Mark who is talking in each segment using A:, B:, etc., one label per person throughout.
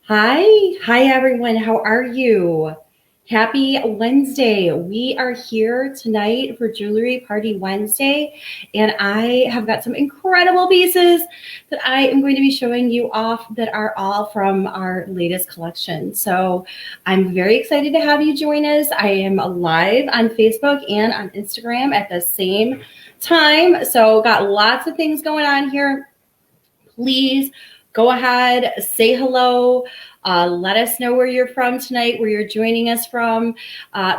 A: Hi everyone. How are you? Happy Wednesday. We are here tonight for Jewelry Party Wednesday, and I have got some incredible pieces that I am going to be showing you off that are all from our latest collection. So I'm very excited to have you join us. I am live on Facebook and on Instagram at the same time. So got lots of things going on here. Please go ahead, say hello. Let us know where you're from tonight, where you're joining us from,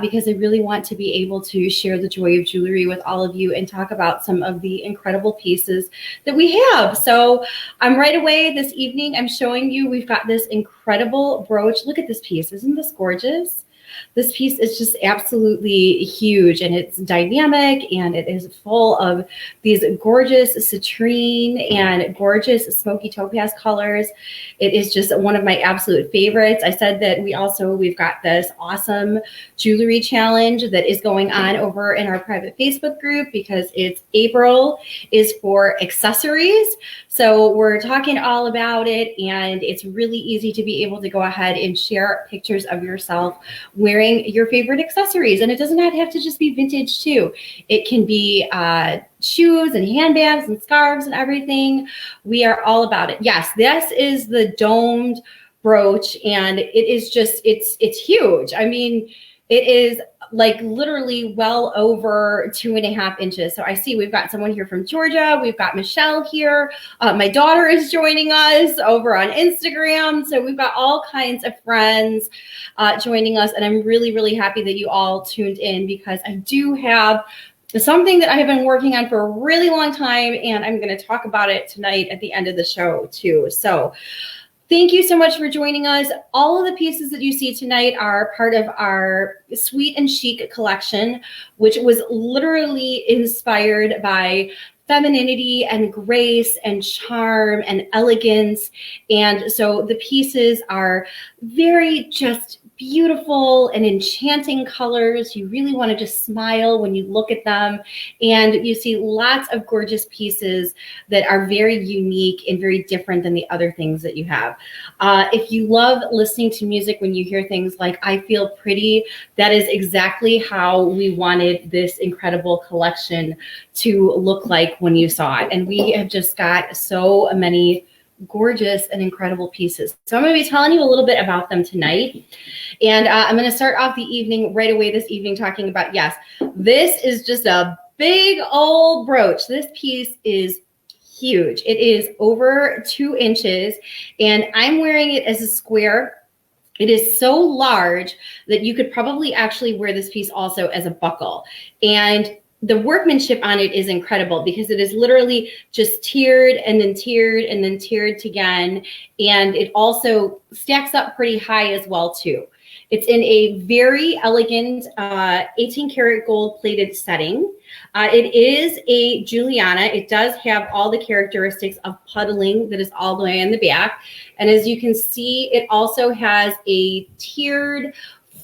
A: because I really want to be able to share the joy of jewelry with all of you and talk about some of the incredible pieces that we have. So right away this evening, I'm showing you, we've got this incredible brooch. Look at this piece. Isn't this gorgeous? This piece is just absolutely huge, and it's dynamic, and it is full of these gorgeous citrine and gorgeous smoky topaz colors. It is just one of my absolute favorites. I said that we've got this awesome jewelry challenge that is going on over in our private Facebook group because it's April is for accessories. So we're talking all about it, and it's really easy to be able to go ahead and share pictures of yourself wearing your favorite accessories. And it doesn't have to just be vintage too. It can be shoes and handbags and scarves and everything. We are all about it. Yes, this is the domed brooch, and it is just, it's huge. I mean, it is like literally well over 2.5 inches. So I see we've got someone here from Georgia. We've got Michelle here. My daughter is joining us over on Instagram. So we've got all kinds of friends joining us. And I'm really, really happy that you all tuned in, because I do have something that I have been working on for a really long time, and I'm going to talk about it tonight at the end of the show too. So thank you so much for joining us. All of the pieces that you see tonight are part of our Sweet and Chic collection, which was literally inspired by femininity and grace and charm and elegance. And so the pieces are very just beautiful and enchanting colors. You really want to just smile when you look at them. And you see lots of gorgeous pieces that are very unique and very different than the other things that you have. If you love listening to music when you hear things like I Feel Pretty, that is exactly how we wanted this incredible collection to look like when you saw it. And we have just got so many gorgeous and incredible pieces. So I'm going to be telling you a little bit about them tonight. And I'm going to start off the evening right away this evening talking about, yes, this is just a big old brooch. This piece is huge. It is over 2 inches, and I'm wearing it as a square. It is so large that you could probably actually wear this piece also as a buckle. And the workmanship on it is incredible, because it is literally just tiered and then tiered and then tiered again. And it also stacks up pretty high as well too. It's in a very elegant 18 karat gold plated setting. It is a Juliana. It does have all the characteristics of puddling that is all the way in the back. And as you can see, it also has a tiered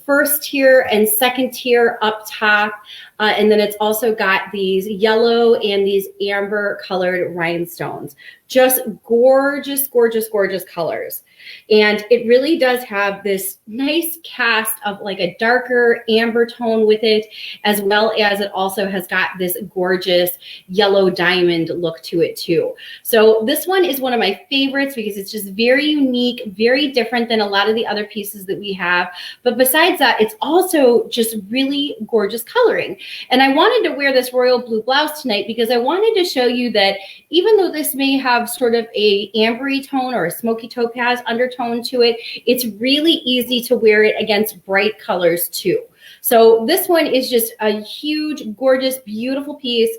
A: first tier and second tier up top. And then it's also got these yellow and these amber colored rhinestones. Just gorgeous, gorgeous, gorgeous colors. And it really does have this nice cast of like a darker amber tone with it, as well as it also has got this gorgeous yellow diamond look to it too. So this one is one of my favorites because it's just very unique, very different than a lot of the other pieces that we have. But besides that, it's also just really gorgeous coloring. And I wanted to wear this royal blue blouse tonight because I wanted to show you that even though this may have sort of a ambery tone or a smoky topaz undertone to it, it's really easy to wear it against bright colors too. So this one is just a huge, gorgeous, beautiful piece,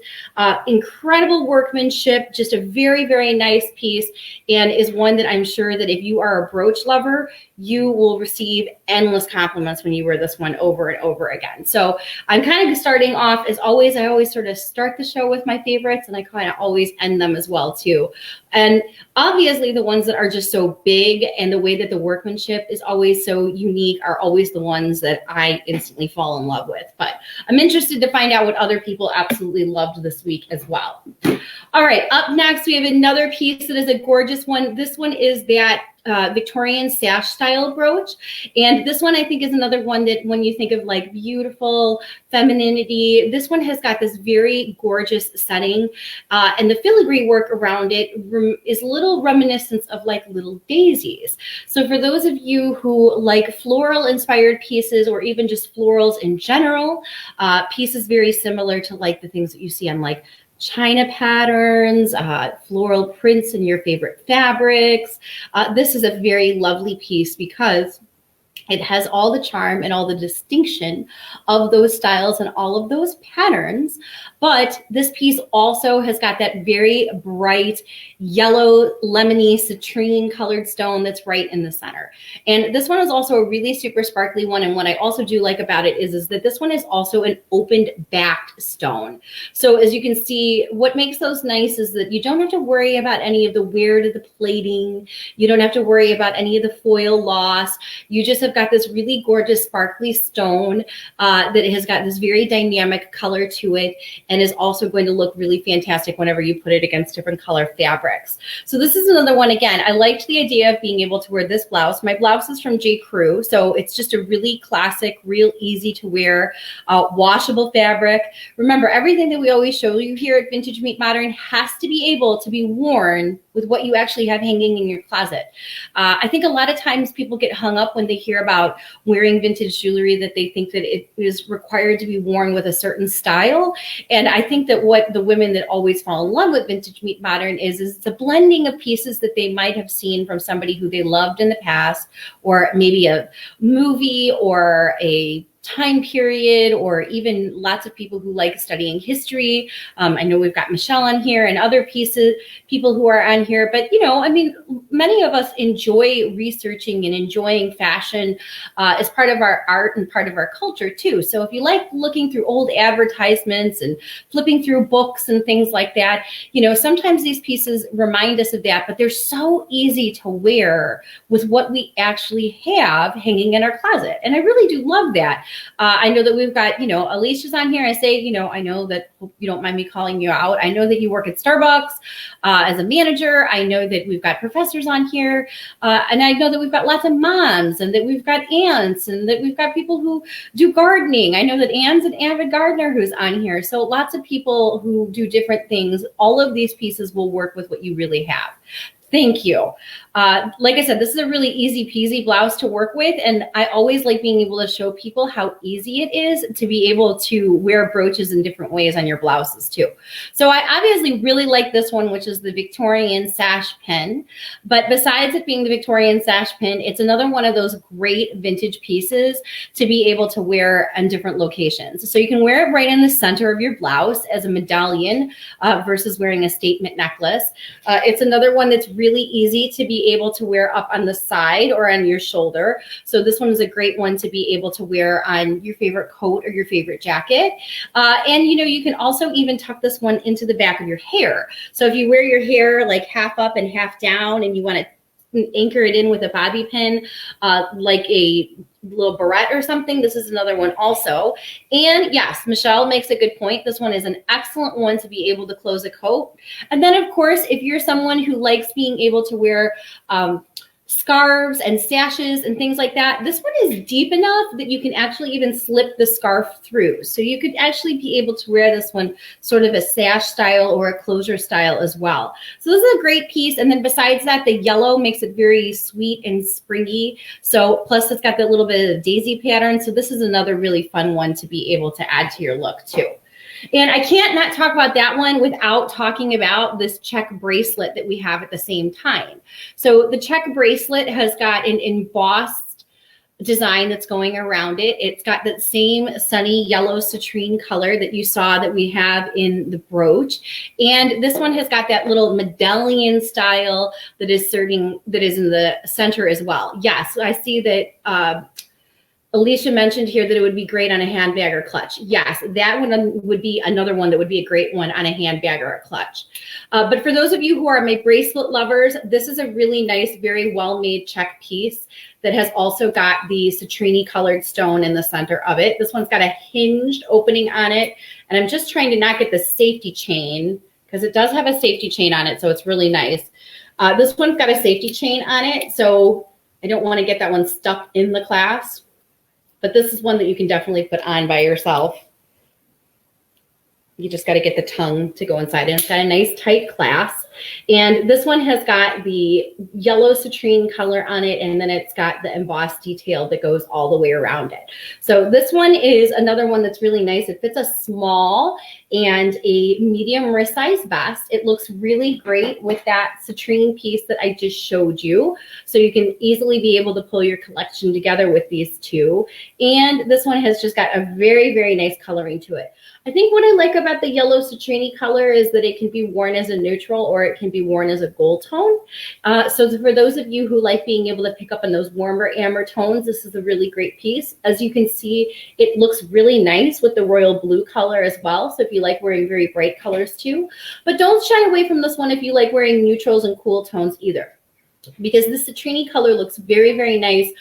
A: incredible workmanship, just a very, very nice piece, and is one that I'm sure that if you are a brooch lover, you will receive endless compliments when you wear this one over and over again. So I'm kind of starting off, as always, I always sort of start the show with my favorites, and I kind of always end them as well too. And obviously the ones that are just so big and the way that the workmanship is always so unique are always the ones that I instantly fall in love with. But I'm interested to find out what other people absolutely loved this week as well. All right, up next we have another piece that is a gorgeous one. This one is that Victorian sash style brooch. And this one I think is another one that when you think of like beautiful femininity, this one has got this very gorgeous setting. And the filigree work around it is a little reminiscence of like little daisies. So for those of you who like floral inspired pieces or even just florals in general, pieces very similar to like the things that you see on like China patterns, floral prints in your favorite fabrics. This is a very lovely piece because it has all the charm and all the distinction of those styles and all of those patterns. But this piece also has got that very bright yellow, lemony, citrine colored stone that's right in the center. And this one is also a really super sparkly one. And what I also do like about it is that this one is also an opened backed stone. So as you can see, what makes those nice is that you don't have to worry about any of the wear to the plating. You don't have to worry about any of the foil loss. You just have got this really gorgeous sparkly stone that has got this very dynamic color to it and is also going to look really fantastic whenever you put it against different color fabrics. So this is another one. Again, I liked the idea of being able to wear this blouse. My blouse is from J. Crew, so it's just a really classic, real easy to wear, washable fabric. Remember, everything that we always show you here at Vintage Meet Modern has to be able to be worn with what you actually have hanging in your closet. I think a lot of times people get hung up when they hear about wearing vintage jewelry that they think that it is required to be worn with a certain style. And I think that what the women that always fall in love with Vintage Meet Modern is it's a blending of pieces that they might have seen from somebody who they loved in the past, or maybe a movie or a time period, or even lots of people who like studying history. I know we've got Michelle on here and other people who are on here, but I mean, many of us enjoy researching and enjoying fashion as part of our art and part of our culture too. So if you like looking through old advertisements and flipping through books and things like that, sometimes these pieces remind us of that, but they're so easy to wear with what we actually have hanging in our closet. And I really do love that. I know that we've got, Alicia's on here. I say, I know that, hope you don't mind me calling you out. I know that you work at Starbucks as a manager. I know that we've got professors on here. And I know that we've got lots of moms and that we've got aunts and that we've got people who do gardening. I know that Anne's an avid gardener who's on here. So lots of people who do different things. All of these pieces will work with what you really have. Thank you. Like I said, this is a really easy peasy blouse to work with. And I always like being able to show people how easy it is to be able to wear brooches in different ways on your blouses too. So I obviously really like this one, which is the Victorian sash pin. But besides it being the Victorian sash pin, it's another one of those great vintage pieces to be able to wear in different locations. So you can wear it right in the center of your blouse as a medallion versus wearing a statement necklace. It's another one that's really easy to be able to wear up on the side or on your shoulder. So this one is a great one to be able to wear on your favorite coat or your favorite jacket. And you can also even tuck this one into the back of your hair. So if you wear your hair like half up and half down and you want to anchor it in with a bobby pin, like a little barrette or something, this is another one also. And yes, Michelle makes a good point. This one is an excellent one to be able to close a coat. And then of course, if you're someone who likes being able to wear scarves and sashes and things like that, this one is deep enough that you can actually even slip the scarf through. So you could actually be able to wear this one sort of a sash style or a closure style as well. So this is a great piece. And then besides that, the yellow makes it very sweet and springy. So plus it's got that little bit of daisy pattern. So this is another really fun one to be able to add to your look too. And I can't not talk about that one without talking about this check bracelet that we have at the same time. So the check bracelet has got an embossed design that's going around it. It's got that same sunny yellow citrine color that you saw that we have in the brooch. And this one has got that little medallion style that is in the center as well. Yes, I see that Alicia mentioned here that it would be great on a handbag or clutch. Yes, that one would be another one that would be a great one on a handbag or a clutch. But for those of you who are my bracelet lovers, this is a really nice, very well-made check piece that has also got the citrine colored stone in the center of it. This one's got a hinged opening on it. And I'm just trying to not get the safety chain because it does have a safety chain on it. So it's really nice.
B: This one's got a safety chain on it, so I don't want to get that one stuck in the clasp. But this is one that you can definitely put on by yourself. You just got to get the tongue to go inside. And it's got a nice tight clasp. And this one has got the yellow citrine color on it, and then it's got the embossed detail that goes all the way around it. So this one is another one that's really nice. It fits a small and a medium wrist size vest. It looks really great with that citrine piece that I just showed you. So you can easily be able to pull your collection together with these two. And this one has just got a very, very nice coloring to it. I think what I like about the yellow citrine color is that it can be worn as a neutral or it can be worn as a gold tone. So for those of you who like being able to pick up on those warmer amber tones, this is a really great piece. As you can see, it looks really nice with the royal blue color as well. So if you like wearing very bright colors too, but don't shy away from this one if you like wearing neutrals and cool tones either, because this citrine color looks very, very nice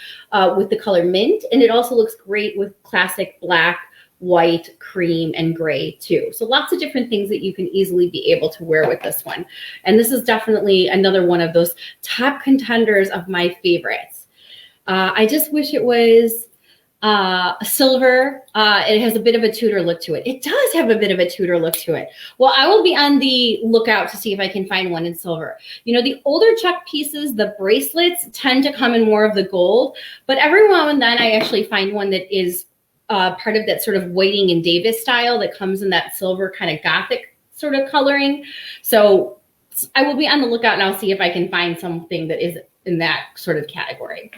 B: with the color mint, and it also looks great with classic black, white, cream, and gray too. So lots of different things that you can easily be able to wear with this one. And this is definitely another one of those top contenders of my favorites. I just wish it was silver. It has a bit of a Tudor look to it. It does have a bit of a Tudor look to it. Well, I will be on the lookout to see if I can find one in silver. You know, the older Chuck pieces, the bracelets tend to come in more of the gold, but every now and then I actually find one that is part of that sort of Whiting and Davis style that comes in that silver kind of gothic sort of coloring. So I will be on the lookout and I'll see if I can find something that is in that sort of category.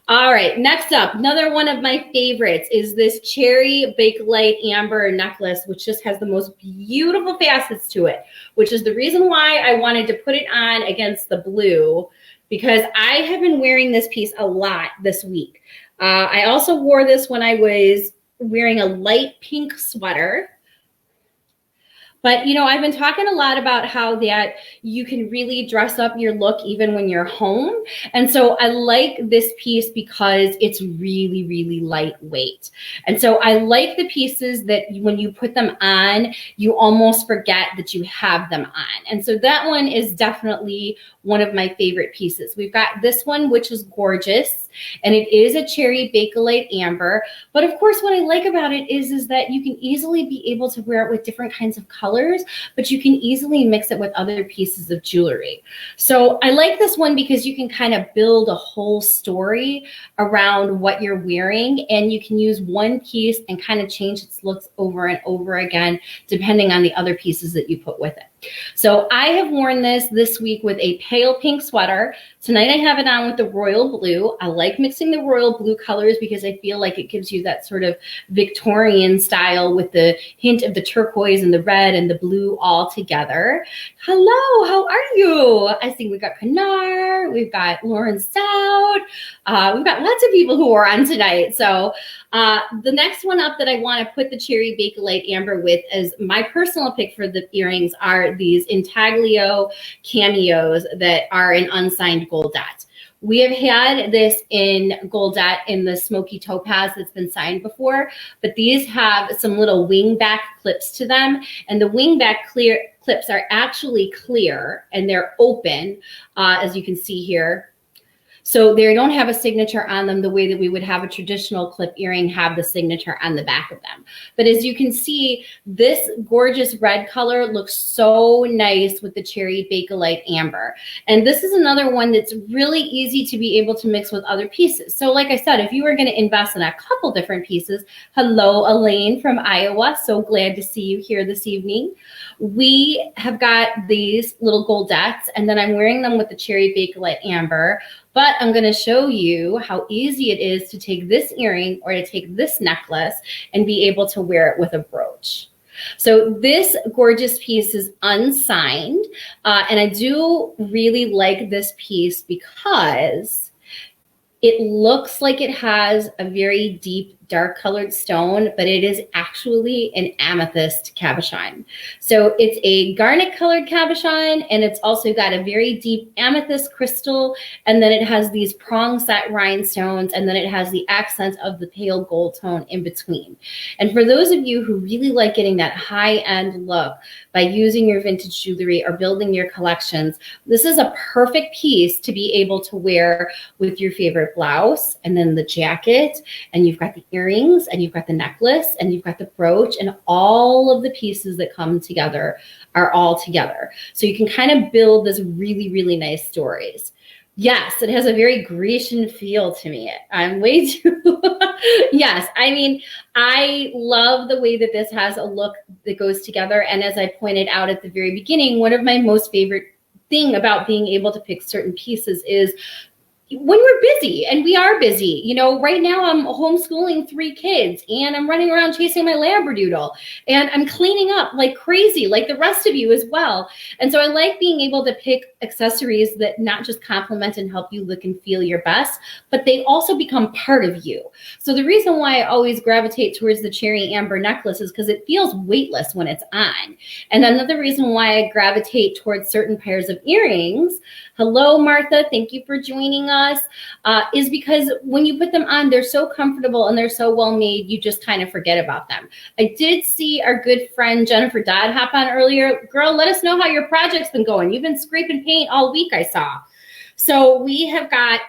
B: All right, next up, another one of my favorites is this cherry bakelite amber necklace, which just has the most beautiful facets to it, which is the reason why I wanted to put it on against the blue, because I have been wearing this piece a lot this week. I also wore this when I was wearing a light pink sweater. But, you know, I've been talking a lot about how that you can really dress up your look even when you're home. And so I like this piece because it's really, really lightweight. And so I like the pieces that when you put them on, you almost forget that you have them on. And so that one is definitely one of my favorite pieces. We've got this one, which is gorgeous, and it is a cherry bakelite amber. But of course, what I like about it is that you can easily be able to wear it with different kinds of colors, but you can easily mix it with other pieces of jewelry. So I like this one because you can kind of build a whole story around what you're wearing, and you can use one piece and kind of change its looks over and over again, depending on the other pieces that you put with it. So I have worn this week with a pale pink sweater. Tonight I have it on with the royal blue. I like mixing the royal blue colors because I feel like it gives you that sort of Victorian style with the hint of the turquoise and the red and the blue all together. Hello, how are you? I think we've got Pinar, we've got Lauren Stout, we've got lots of people who are on tonight. So the next one up that I want to put the cherry bakelite amber with as my personal pick for the earrings are these intaglio cameos that are in unsigned goldette. We have had this in goldette in the smoky topaz that's been signed before, but these have some little wing back clips to them, and the wing back clips are actually clear and they're open, as you can see here. So they don't have a signature on them the way that we would have a traditional clip earring have the signature on the back of them. But as you can see, this gorgeous red color looks so nice with the cherry bakelite amber. And this is another one that's really easy to be able to mix with other pieces. So like I said, if you were going to invest in a couple different pieces, hello, Elaine from Iowa. So glad to see you here this evening. We have got these little goldettes, and then I'm wearing them with the cherry bakelite amber. But I'm going to show you how easy it is to take this earring or to take this necklace and be able to wear it with a brooch. So this gorgeous piece is unsigned, and I do really like this piece because it looks like it has a very deep dark colored stone, but it is actually an amethyst cabochon. So it's a garnet colored cabochon, and it's also got a very deep amethyst crystal, and then it has these prong set rhinestones, and then it has the accent of the pale gold tone in between. And for those of you who really like getting that high-end look by using your vintage jewelry or building your collections, this is a perfect piece to be able to wear with your favorite blouse, and then the jacket, and you've got the earrings, and you've got the necklace, and you've got the brooch, and all of the pieces that come together are all together. So you can kind of build this really, really nice stories. Yes, it has a very Grecian feel to me. I'm way too, yes. I mean, I love the way that this has a look that goes together. And as I pointed out at the very beginning, one of my most favorite thing about being able to pick certain pieces is when we're busy, and we are busy. You know, right now I'm homeschooling 3 kids, and I'm running around chasing my Labradoodle, and I'm cleaning up like crazy, like the rest of you as well. And so I like being able to pick accessories that not just complement and help you look and feel your best, but they also become part of you. So the reason why I always gravitate towards the cherry amber necklace is because it feels weightless when it's on. And another reason why I gravitate towards certain pairs of earrings, hello, Martha, thank you for joining us, is because when you put them on, they're so comfortable and they're so well made, you just kind of forget about them. I did see our good friend Jennifer Dodd hop on earlier. Girl, let us know how your project's been going. You've been scraping paint all week, I saw. So we have got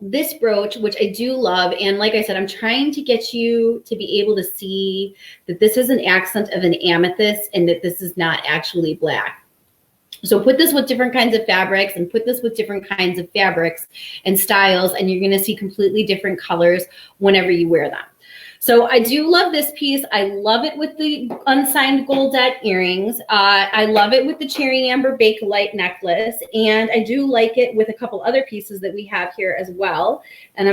B: this brooch, which I do love. And like I said, I'm trying to get you to be able to see that this is an accent of an amethyst and that this is not actually black. So put this with different kinds of fabrics and put this with different kinds of fabrics and styles, and you're going to see completely different colors whenever you wear them. So I do love this piece. I love it with the unsigned goldette earrings. I love it with the cherry amber bakelite necklace. And I do like it with a couple other pieces that we have here as well. And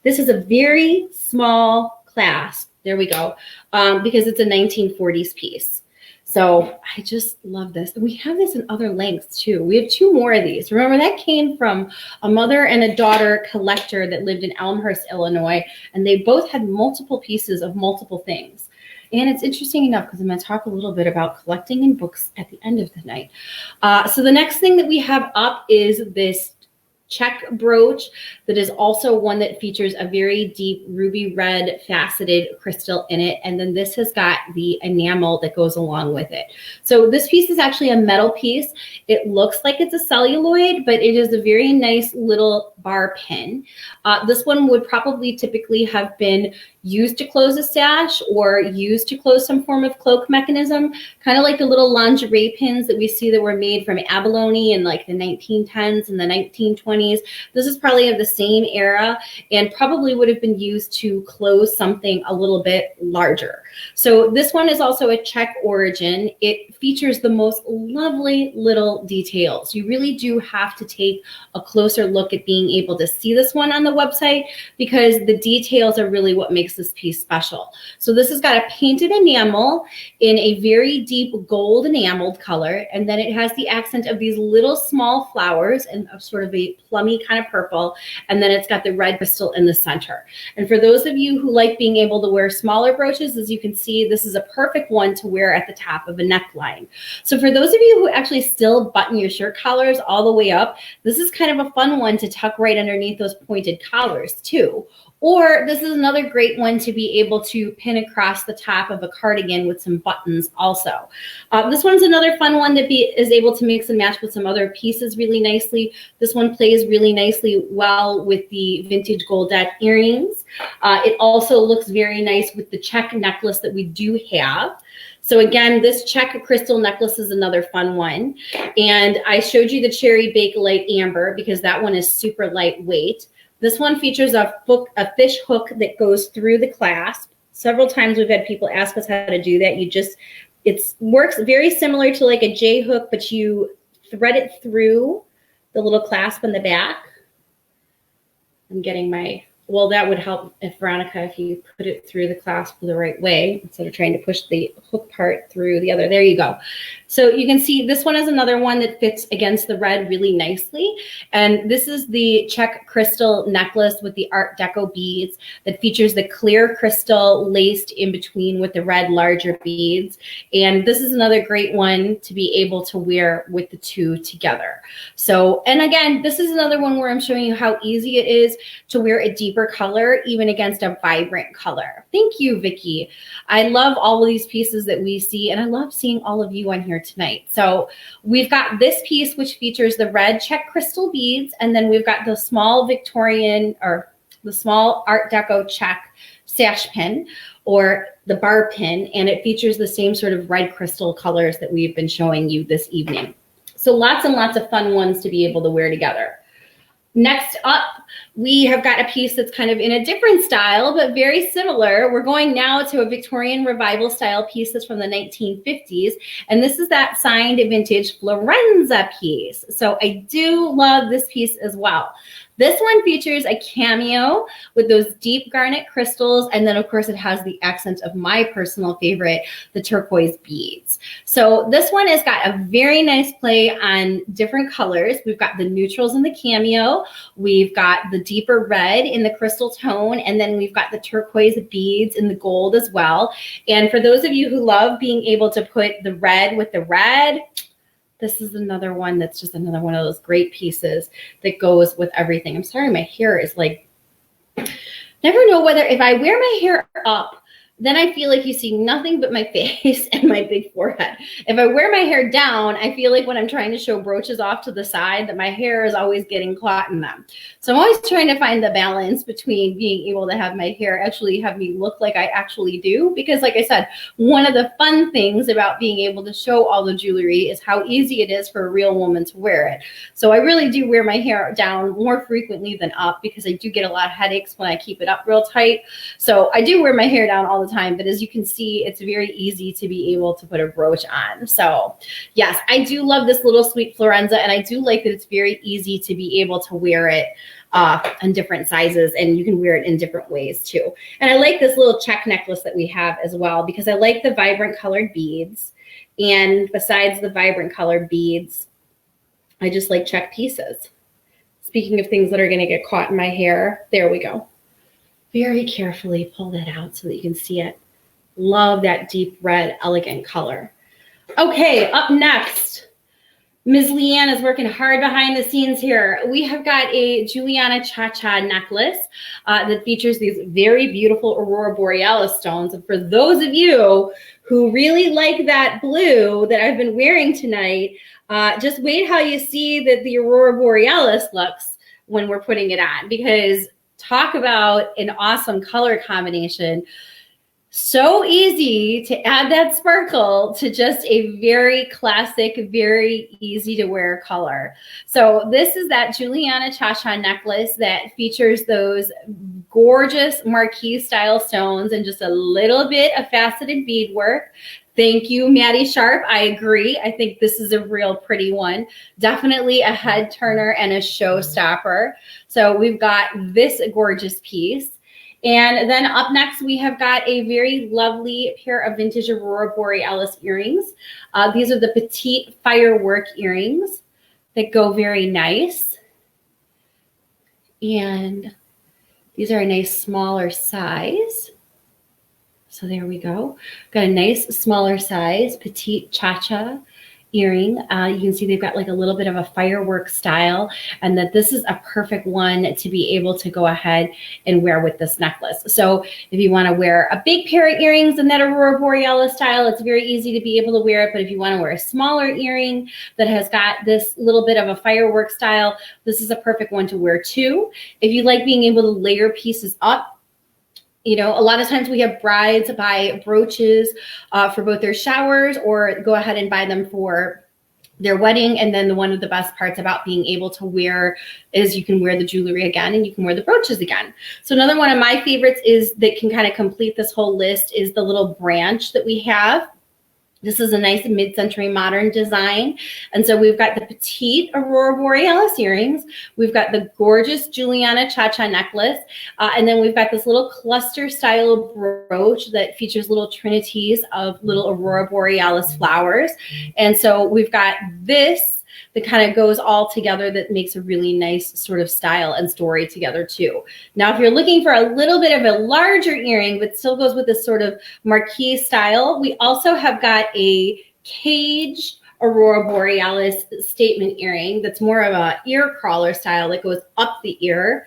B: this is a very small clasp. There we go. Because it's a 1940s piece. So I just love this. We have this in other lengths too. We have 2 more of these. Remember, that came from a mother and a daughter collector that lived in Elmhurst, Illinois, and they both had multiple pieces of multiple things. And it's interesting enough because I'm going to talk a little bit about collecting in books at the end of the night. So the next thing that we have up is this check brooch that is also one that features a very deep ruby red faceted crystal in it. And then this has got the enamel that goes along with it. So this piece is actually a metal piece. It looks like it's a celluloid, but it is a very nice little bar pin. This one would probably typically have been used to close a sash or used to close some form of cloak mechanism, kind of like the little lingerie pins that we see that were made from abalone in like the 1910s and the 1920s. This is probably of the same era and probably would have been used to close something a little bit larger. So this one is also a Czech origin. It features the most lovely little details. You really do have to take a closer look at being able to see this one on the website because the details are really what makes this piece special. So this has got a painted enamel in a very deep gold enameled color, and then it has the accent of these little small flowers and sort of a plummy kind of purple, and then it's got the red crystal in the center. And for those of you who like being able to wear smaller brooches, as you can see, this is a perfect one to wear at the top of a neckline. So for those of you who actually still button your shirt collars all the way up, this is kind of a fun one to tuck right underneath those pointed collars too. Or this is another great one to be able to pin across the top of a cardigan with some buttons also. This one's another fun one that is able to mix and match with some other pieces really nicely. This one plays really nicely well with the vintage goldette earrings. It also looks very nice with the check necklace that we do have. So again, this check crystal necklace is another fun one. And I showed you the cherry bakelite amber because that one is super lightweight. This one features a fish hook that goes through the clasp. Several times we've had people ask us how to do that. It works very similar to like a J hook, but you thread it through the little clasp in the back. I'm getting my well, that would help if Veronica, if you put it through the clasp the right way, instead of trying to push the hook part through the other. There you go. So you can see this one is another one that fits against the red really nicely. And this is the check crystal necklace with the Art Deco beads that features the clear crystal laced in between with the red larger beads. And this is another great one to be able to wear with the two together. So, and again, this is another one where I'm showing you how easy it is to wear a deeper color, even against a vibrant color. Thank you, Vicki. I love all of these pieces that we see, and I love seeing all of you on here tonight. So we've got this piece, which features the red check crystal beads, and then we've got the small Victorian, or the small Art Deco check sash pin, or the bar pin, and it features the same sort of red crystal colors that we've been showing you this evening. So lots and lots of fun ones to be able to wear together. Next up, we have got a piece that's kind of in a different style, but very similar. We're going now to a Victorian Revival style piece that's from the 1950s. And this is that signed vintage Florenza piece. So I do love this piece as well. This one features a cameo with those deep garnet crystals. And then of course it has the accent of my personal favorite, the turquoise beads. So this one has got a very nice play on different colors. We've got the neutrals in the cameo. We've got the deeper red in the crystal tone. And then we've got the turquoise beads in the gold as well. And for those of you who love being able to put the red with the red, this is another one that's just another one of those great pieces that goes with everything. I'm sorry, my hair is like, never know whether if I wear my hair up, then I feel like you see nothing but my face and my big forehead. If I wear my hair down, I feel like when I'm trying to show brooches off to the side that my hair is always getting caught in them. So I'm always trying to find the balance between being able to have my hair actually have me look like I actually do. Because like I said, one of the fun things about being able to show all the jewelry is how easy it is for a real woman to wear it. So I really do wear my hair down more frequently than up because I do get a lot of headaches when I keep it up real tight. So I do wear my hair down all the time, but as you can see, it's very easy to be able to put a brooch on. So yes, I do love this little sweet Florenza, and I do like that it's very easy to be able to wear it in different sizes, and you can wear it in different ways too. And I like this little check necklace that we have as well because I like the vibrant colored beads, and besides the vibrant colored beads, I just like check pieces. Speaking of things that are going to get caught in my hair, there we go. Very carefully pull that out so that you can see it. Love that deep red, elegant color. Okay, up next, Ms. Leanne is working hard behind the scenes here. We have got a Juliana Cha-Cha necklace that features these very beautiful Aurora Borealis stones. And for those of you who really like that blue that I've been wearing tonight, just wait how you see that the Aurora Borealis looks when we're putting it on, because talk about an awesome color combination. So easy to add that sparkle to just a very classic, very easy to wear color. So this is that Juliana Cha-Cha necklace that features those gorgeous marquise style stones and just a little bit of faceted beadwork. Thank you, Maddie Sharp. I agree. I think this is a real pretty one. Definitely a head turner and a showstopper. So we've got this gorgeous piece. And then up next, we have got a very lovely pair of vintage Aurora Borealis earrings. These are the petite firework earrings that go very nice. And these are a nice smaller size. So there we go. Got a nice smaller size, petite cha-cha earring. You can see they've got like a little bit of a firework style, and that this is a perfect one to be able to go ahead and wear with this necklace. So if you want to wear a big pair of earrings in that Aurora Borealis style, it's very easy to be able to wear it. But if you want to wear a smaller earring that has got this little bit of a firework style, this is a perfect one to wear too. If you like being able to layer pieces up, you know, a lot of times we have brides buy brooches for both their showers or go ahead and buy them for their wedding. And then one of the best parts about being able to wear is you can wear the jewelry again and you can wear the brooches again. So another one of my favorites is that can kind of complete this whole list is the little branch that we have. This is a nice mid-century modern design. And so we've got the petite Aurora Borealis earrings. We've got the gorgeous Juliana Cha-Cha necklace. And then we've got this little cluster style brooch that features little trinities of little Aurora Borealis flowers. And so we've got this that kind of goes all together that makes a really nice sort of style and story together too. Now, if you're looking for a little bit of a larger earring, but still goes with this sort of marquee style, we also have got a caged Aurora Borealis statement earring that's more of a ear crawler style that goes up the ear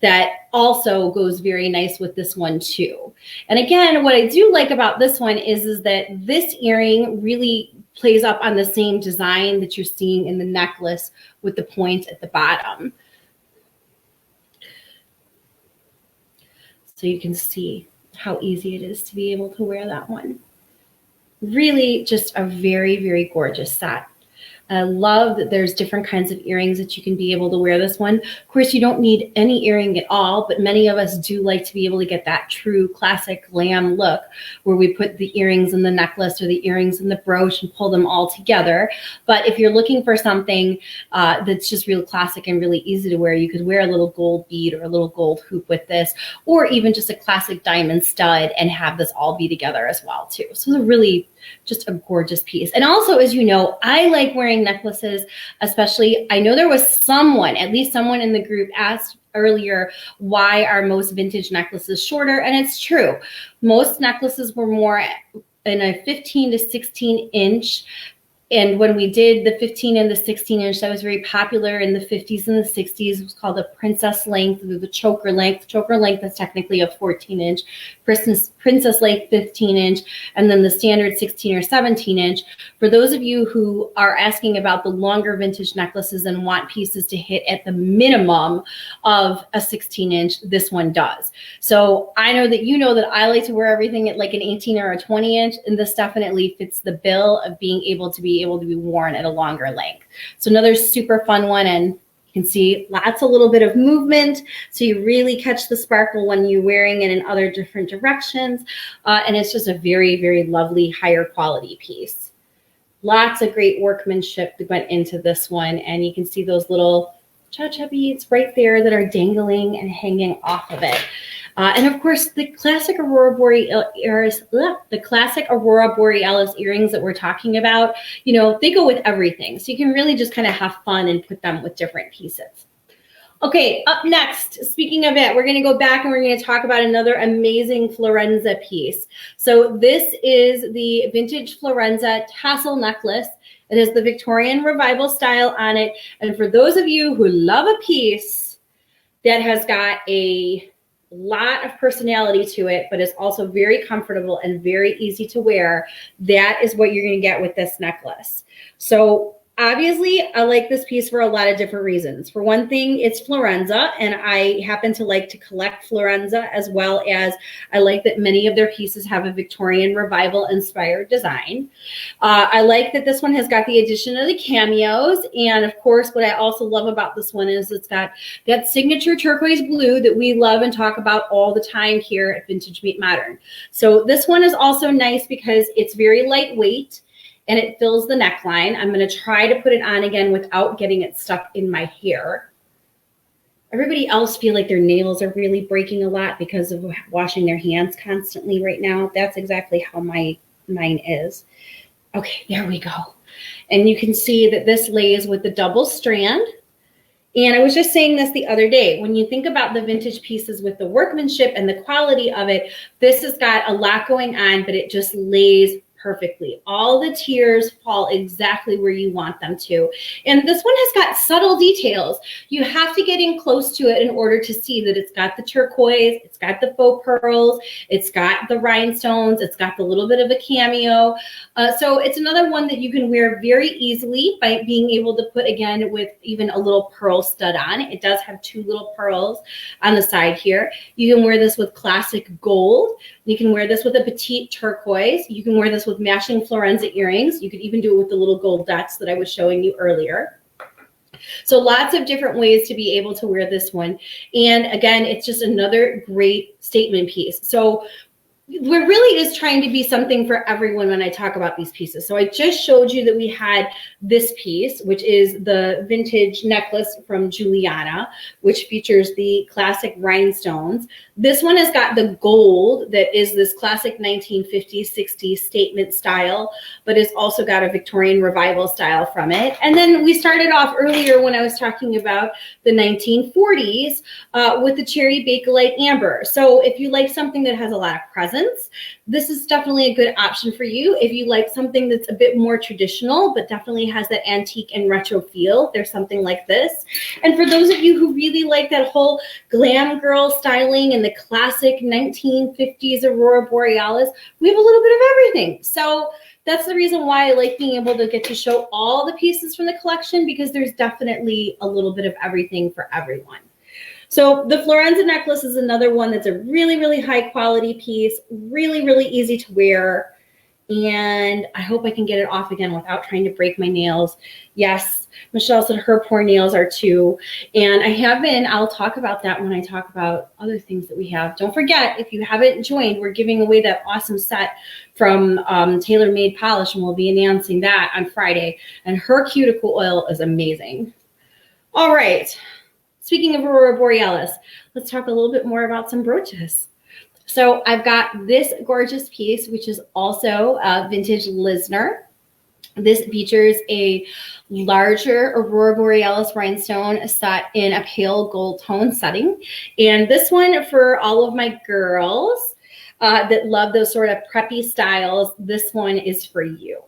B: that also goes very nice with this one too. And again, what I do like about this one is that this earring really plays up on the same design that you're seeing in the necklace with the point at the bottom. So you can see how easy it is to be able to wear that one. Really just a very, very gorgeous set. I love that there's different kinds of earrings that you can be able to wear this one. Of course, you don't need any earring at all, but many of us do like to be able to get that true classic glam look where we put the earrings in the necklace or the earrings in the brooch and pull them all together. But if you're looking for something that's just real classic and really easy to wear, you could wear a little gold bead or a little gold hoop with this, or even just a classic diamond stud and have this all be together as well too. So it's really just a gorgeous piece. And also, as you know, I like wearing necklaces, especially, I know there was someone, at least someone in the group asked earlier, why are most vintage necklaces shorter? And it's true. Most necklaces were more in a 15 to 16 inch. And when we did the 15 and the 16 inch, that was very popular in the 50s and the 60s. It was called the princess length, or the choker length. The choker length is technically a 14 inch, princess length 15 inch, and then the standard 16 or 17 inch. For those of you who are asking about the longer vintage necklaces and want pieces to hit at the minimum of a 16 inch, this one does. So I know that you know that I like to wear everything at like an 18 or a 20 inch, and this definitely fits the bill of being able to be worn at a longer length. So another super fun one, and you can see lots a little bit of movement, so you really catch the sparkle when you're wearing it in other different directions, and it's just a very, very lovely higher quality piece. Lots of great workmanship that went into this one, and you can see those little cha-cha beads right there that are dangling and hanging off of it. And of course, the classic Aurora Borealis, earrings that we're talking about, you know, they go with everything. So you can really just kind of have fun and put them with different pieces. Okay, up next, speaking of it, we're going to go back and we're going to talk about another amazing Florenza piece. So this is the vintage Florenza tassel necklace. It has the Victorian Revival style on it. And for those of you who love a piece that has got a lot of personality to it, but is also very comfortable and very easy to wear, that is what you're going to get with this necklace. So obviously, I like this piece for a lot of different reasons. For one thing, it's Florenza, and I happen to like to collect Florenza, as well as I like that many of their pieces have a Victorian Revival inspired design. I like that this one has got the addition of the cameos, and of course, what I also love about this one is it's got that signature turquoise blue that we love and talk about all the time here at Vintage Meet Modern. So this one is also nice because it's very lightweight, and it fills the neckline. I'm going to try to put it on again without getting it stuck in my hair. Everybody else feel like their nails are really breaking a lot because of washing their hands constantly right now. That's exactly how mine is. Okay, there we go. And you can see that this lays with the double strand. And I was just saying this the other day, when you think about the vintage pieces with the workmanship and the quality of it, this has got a lot going on, but it just lays perfectly. All the tiers fall exactly where you want them to. And this one has got subtle details. You have to get in close to it in order to see that it's got the turquoise, it's got the faux pearls, it's got the rhinestones, it's got the little bit of a cameo. So it's another one that you can wear very easily by being able to put, again, with even a little pearl stud on. It does have two little pearls on the side here. You can wear this with classic gold. You can wear this with a petite turquoise. You can wear this with matching Florenza earrings. You could even do it with the little gold dots that I was showing you earlier. So lots of different ways to be able to wear this one. And again, it's just another great statement piece. So there really is trying to be something for everyone when I talk about these pieces. So I just showed you that we had this piece, which is the vintage necklace from Juliana, which features the classic rhinestones. This one has got the gold that is this classic 1950s, 60s statement style, but it's also got a Victorian revival style from it. And then we started off earlier when I was talking about the 1940s with the cherry bakelite amber. So if you like something that has a lot of presence, this is definitely a good option for you. If you like something that's a bit more traditional, but definitely has that antique and retro feel, there's something like this. And for those of you who really like that whole glam girl styling and the classic 1950s Aurora Borealis, we have a little bit of everything. So that's the reason why I like being able to get to show all the pieces from the collection, because there's definitely a little bit of everything for everyone. So the Florenza necklace is another one that's a really, really high quality piece, really, really easy to wear. And I hope I can get it off again without trying to break my nails. Yes, Michelle said her poor nails are too. And I have been, I'll talk about that when I talk about other things that we have. Don't forget, if you haven't joined, we're giving away that awesome set from Tailor Made Polish, and we'll be announcing that on Friday. And her cuticle oil is amazing. All right. Speaking of Aurora Borealis, let's talk a little bit more about some brooches. So I've got this gorgeous piece, which is also a vintage Lisner. This features a larger Aurora Borealis rhinestone set in a pale gold tone setting. And this one, for all of my girls that love those sort of preppy styles, this one is for you.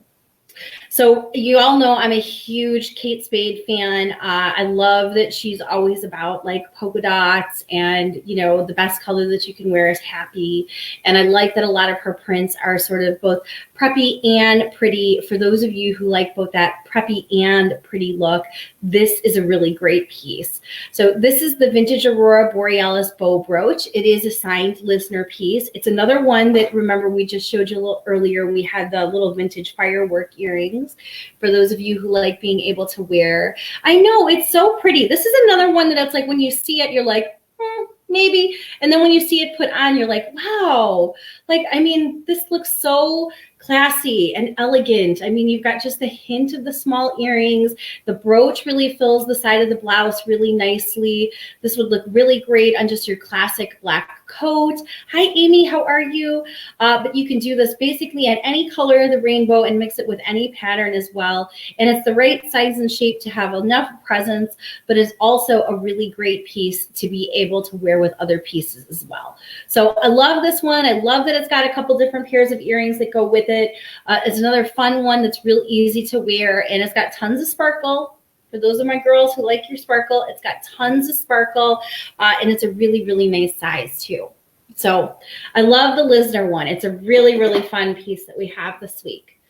B: So you all know I'm a huge Kate Spade fan. I love that she's always about like polka dots, and you know, the best color that you can wear is happy. And I like that a lot of her prints are sort of both preppy and pretty. For those of you who like both that preppy and pretty look, this is a really great piece. So this is the vintage Aurora Borealis bow brooch. It is a signed Lisner piece. It's another one that, remember, we just showed you a little earlier. We had the little vintage firework earrings for those of you who like being able to wear. I know, it's so pretty. This is another one that it's like when you see it, you're like, maybe. And then when you see it put on, you're like, wow. Like, I mean, this looks so classy and elegant. I mean, you've got just a hint of the small earrings. The brooch really fills the side of the blouse really nicely. This would look really great on just your classic black coat. Hi, Amy, how are you? But you can do this basically at any color of the rainbow and mix it with any pattern as well. And it's the right size and shape to have enough presence, but it's also a really great piece to be able to wear with other pieces as well. So I love this one. I love that it's got a couple different pairs of earrings that go with it. It's another fun one that's real easy to wear, and it's got tons of sparkle. For those of my girls who like your sparkle, it's got tons of sparkle, and it's a really, really nice size too. So I love the Lisner one. It's a really, really fun piece that we have this week.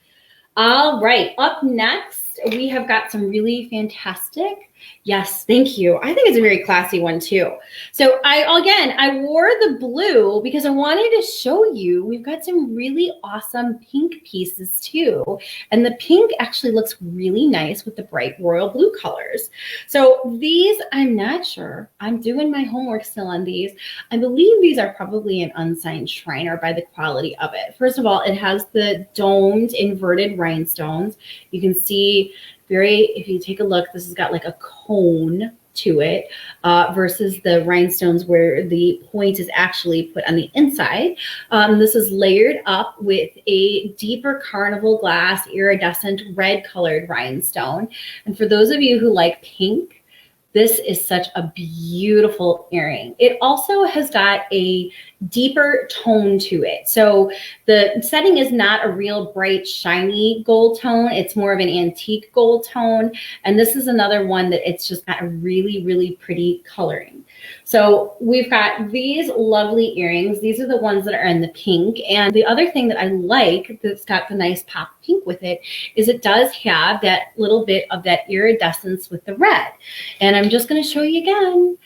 B: All right, up next, we have got some really fantastic, yes, thank you. I think it's a very classy one too. So I wore the blue because I wanted to show you, we've got some really awesome pink pieces too. And the pink actually looks really nice with the bright royal blue colors. So these, I'm not sure. I'm doing my homework still on these. I believe these are probably an unsigned Shriner by the quality of it. First of all, it has the domed inverted rhinestones. You can see if you take a look, this has got like a cone to it versus the rhinestones where the point is actually put on the inside. This is layered up with a deeper carnival glass iridescent red colored rhinestone. And for those of you who like pink, this is such a beautiful earring. It also has got a deeper tone to it. So the setting is not a real bright, shiny gold tone. It's more of an antique gold tone. And this is another one that it's just got a really, really pretty coloring. So we've got these lovely earrings. These are the ones that are in the pink. And the other thing that I like that's got the nice pop pink with it is it does have that little bit of that iridescence with the red. And I'm just going to show you again.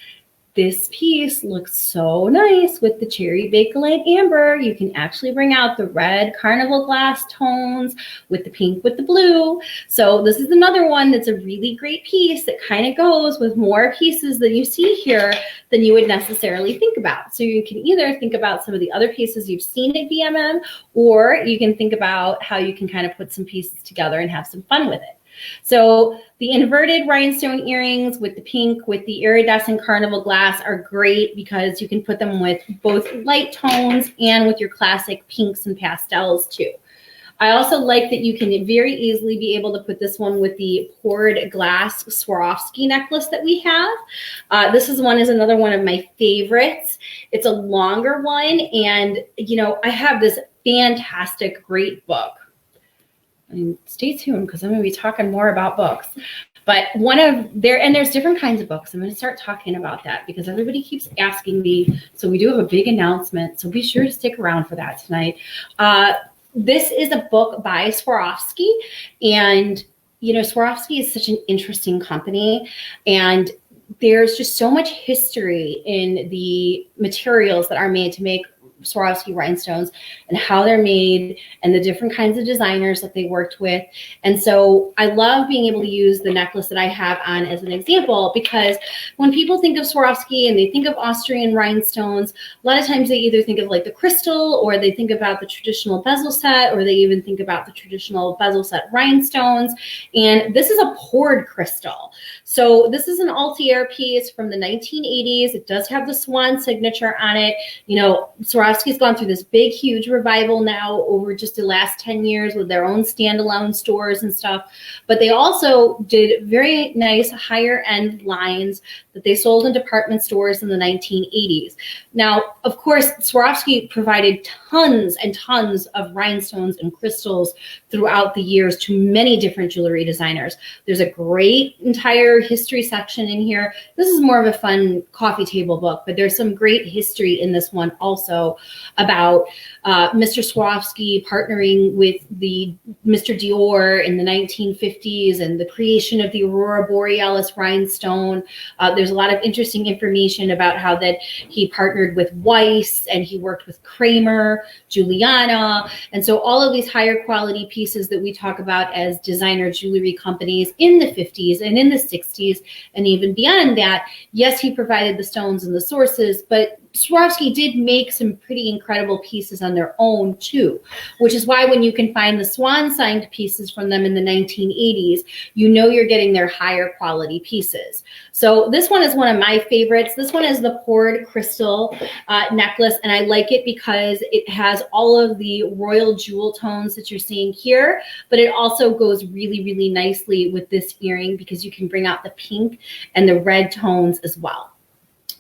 A: this piece looks so nice with the cherry bakelite amber. You can actually bring out the red carnival glass tones with the pink with the blue. So this is another one that's a really great piece that kind of goes with more pieces that you see here than you would necessarily think about. So you can either think about some of the other pieces you've seen at VMM, or you can think about how you can kind of put some pieces together and have some fun with it. So the inverted rhinestone earrings with the pink, with the iridescent carnival glass are great because you can put them with both light tones and with your classic pinks and pastels too. I also like that you can very easily be able to put this one with the poured glass Swarovski necklace that we have. This is another one of my favorites. It's a longer one, and I have this fantastic, great book. And stay tuned because I'm going to be talking more about books. But there's different kinds of books. I'm going to start talking about that because everybody keeps asking me. So we do have a big announcement. So be sure to stick around for that tonight. This is a book by Swarovski. And, Swarovski is such an interesting company. And there's just so much history in the materials that are made to make Swarovski rhinestones and how they're made and the different kinds of designers that they worked with. And so I love being able to use the necklace that I have on as an example, because when people think of Swarovski and they think of Austrian rhinestones, a lot of times they either think of like the crystal, or they think about the traditional bezel set, or they even think about the traditional bezel set rhinestones. And this is a poured crystal. So this is an Altair piece from the 1980s. It does have the swan signature on it. Swarovski's gone through this big, huge revival now over just the last 10 years with their own standalone stores and stuff. But they also did very nice higher end lines that they sold in department stores in the 1980s. Now, of course, Swarovski provided tons and tons of rhinestones and crystals throughout the years to many different jewelry designers. There's a great entire history section in here. This is more of a fun coffee table book, but there's some great history in this one also about Mr. Swarovski partnering with the Mr. Dior in the 1950s and the creation of the Aurora Borealis rhinestone. There's a lot of interesting information about how that he partnered with Weiss and he worked with Kramer, Juliana. And so all of these higher quality pieces that we talk about as designer jewelry companies in the 50s and in the 60s and even beyond that, yes, he provided the stones and the sources, but Swarovski did make some pretty incredible pieces on their own too, which is why when you can find the swan signed pieces from them in the 1980s, you're getting their higher quality pieces. So this one is one of my favorites. This one is the poured crystal necklace, and I like it because it has all of the royal jewel tones that you're seeing here, but it also goes really, really nicely with this earring because you can bring out the pink and the red tones as well.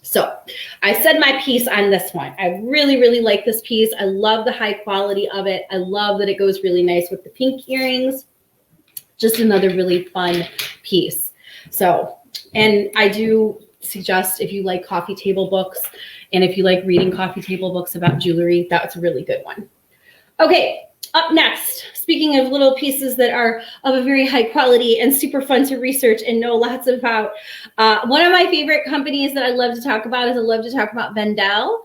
A: So I said my piece on this one. I really, really like this piece. I love the high quality of it. I love that it goes really nice with the pink earrings. Just another really fun piece. So, and I do suggest if you like coffee table books and if you like reading coffee table books about jewelry, that's a really good one. Okay. Up next, speaking of little pieces that are of a very high quality and super fun to research and know lots about, one of my favorite companies that I love to talk about is I love to talk about Vendel.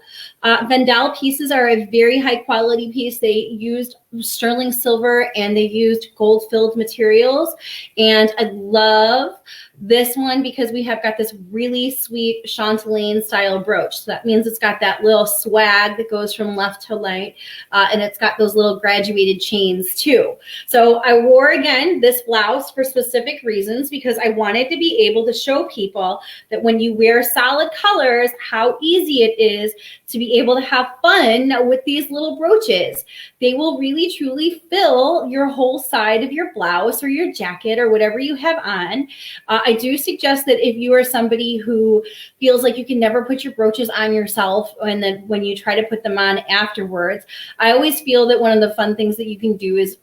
A: Vendel pieces are a very high quality piece. They used sterling silver and they used gold filled materials. And I love this one because we have got this really sweet chatelaine style brooch. So that means it's got that little swag that goes from left to right. And it's got those little graduated chains too. So I wore, again, this blouse for specific reasons because I wanted to be able to show people that when you wear solid colors, how easy it is to be able to have fun with these little brooches. They will really truly fill your whole side of your blouse or your jacket or whatever you have on. I do suggest that if you are somebody who feels like you can never put your brooches on yourself and then when you try to put them on afterwards, I always feel that one of the fun things that you can do is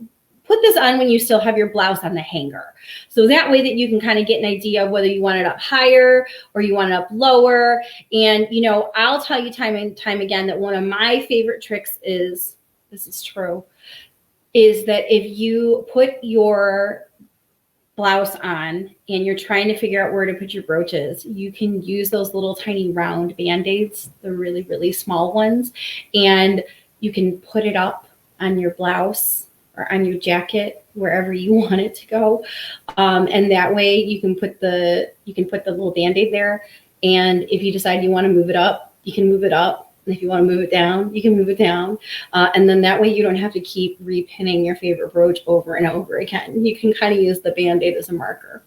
A: put this on when you still have your blouse on the hanger. So that way that you can kind of get an idea of whether you want it up higher or you want it up lower. And, I'll tell you time and time again that one of my favorite tricks is, this is true, is that if you put your
B: blouse on and you're trying to figure out where to put your brooches, you can use those little tiny round band-aids, the really, really small ones, and you can put it up on your blouse or on your jacket, wherever you want it to go. And that way you can put the little band-aid there. And if you decide you want to move it up, you can move it up. And if you want to move it down, you can move it down. And then that way you don't have to keep repinning your favorite brooch over and over again. You can kind of use the Band-Aid as a marker.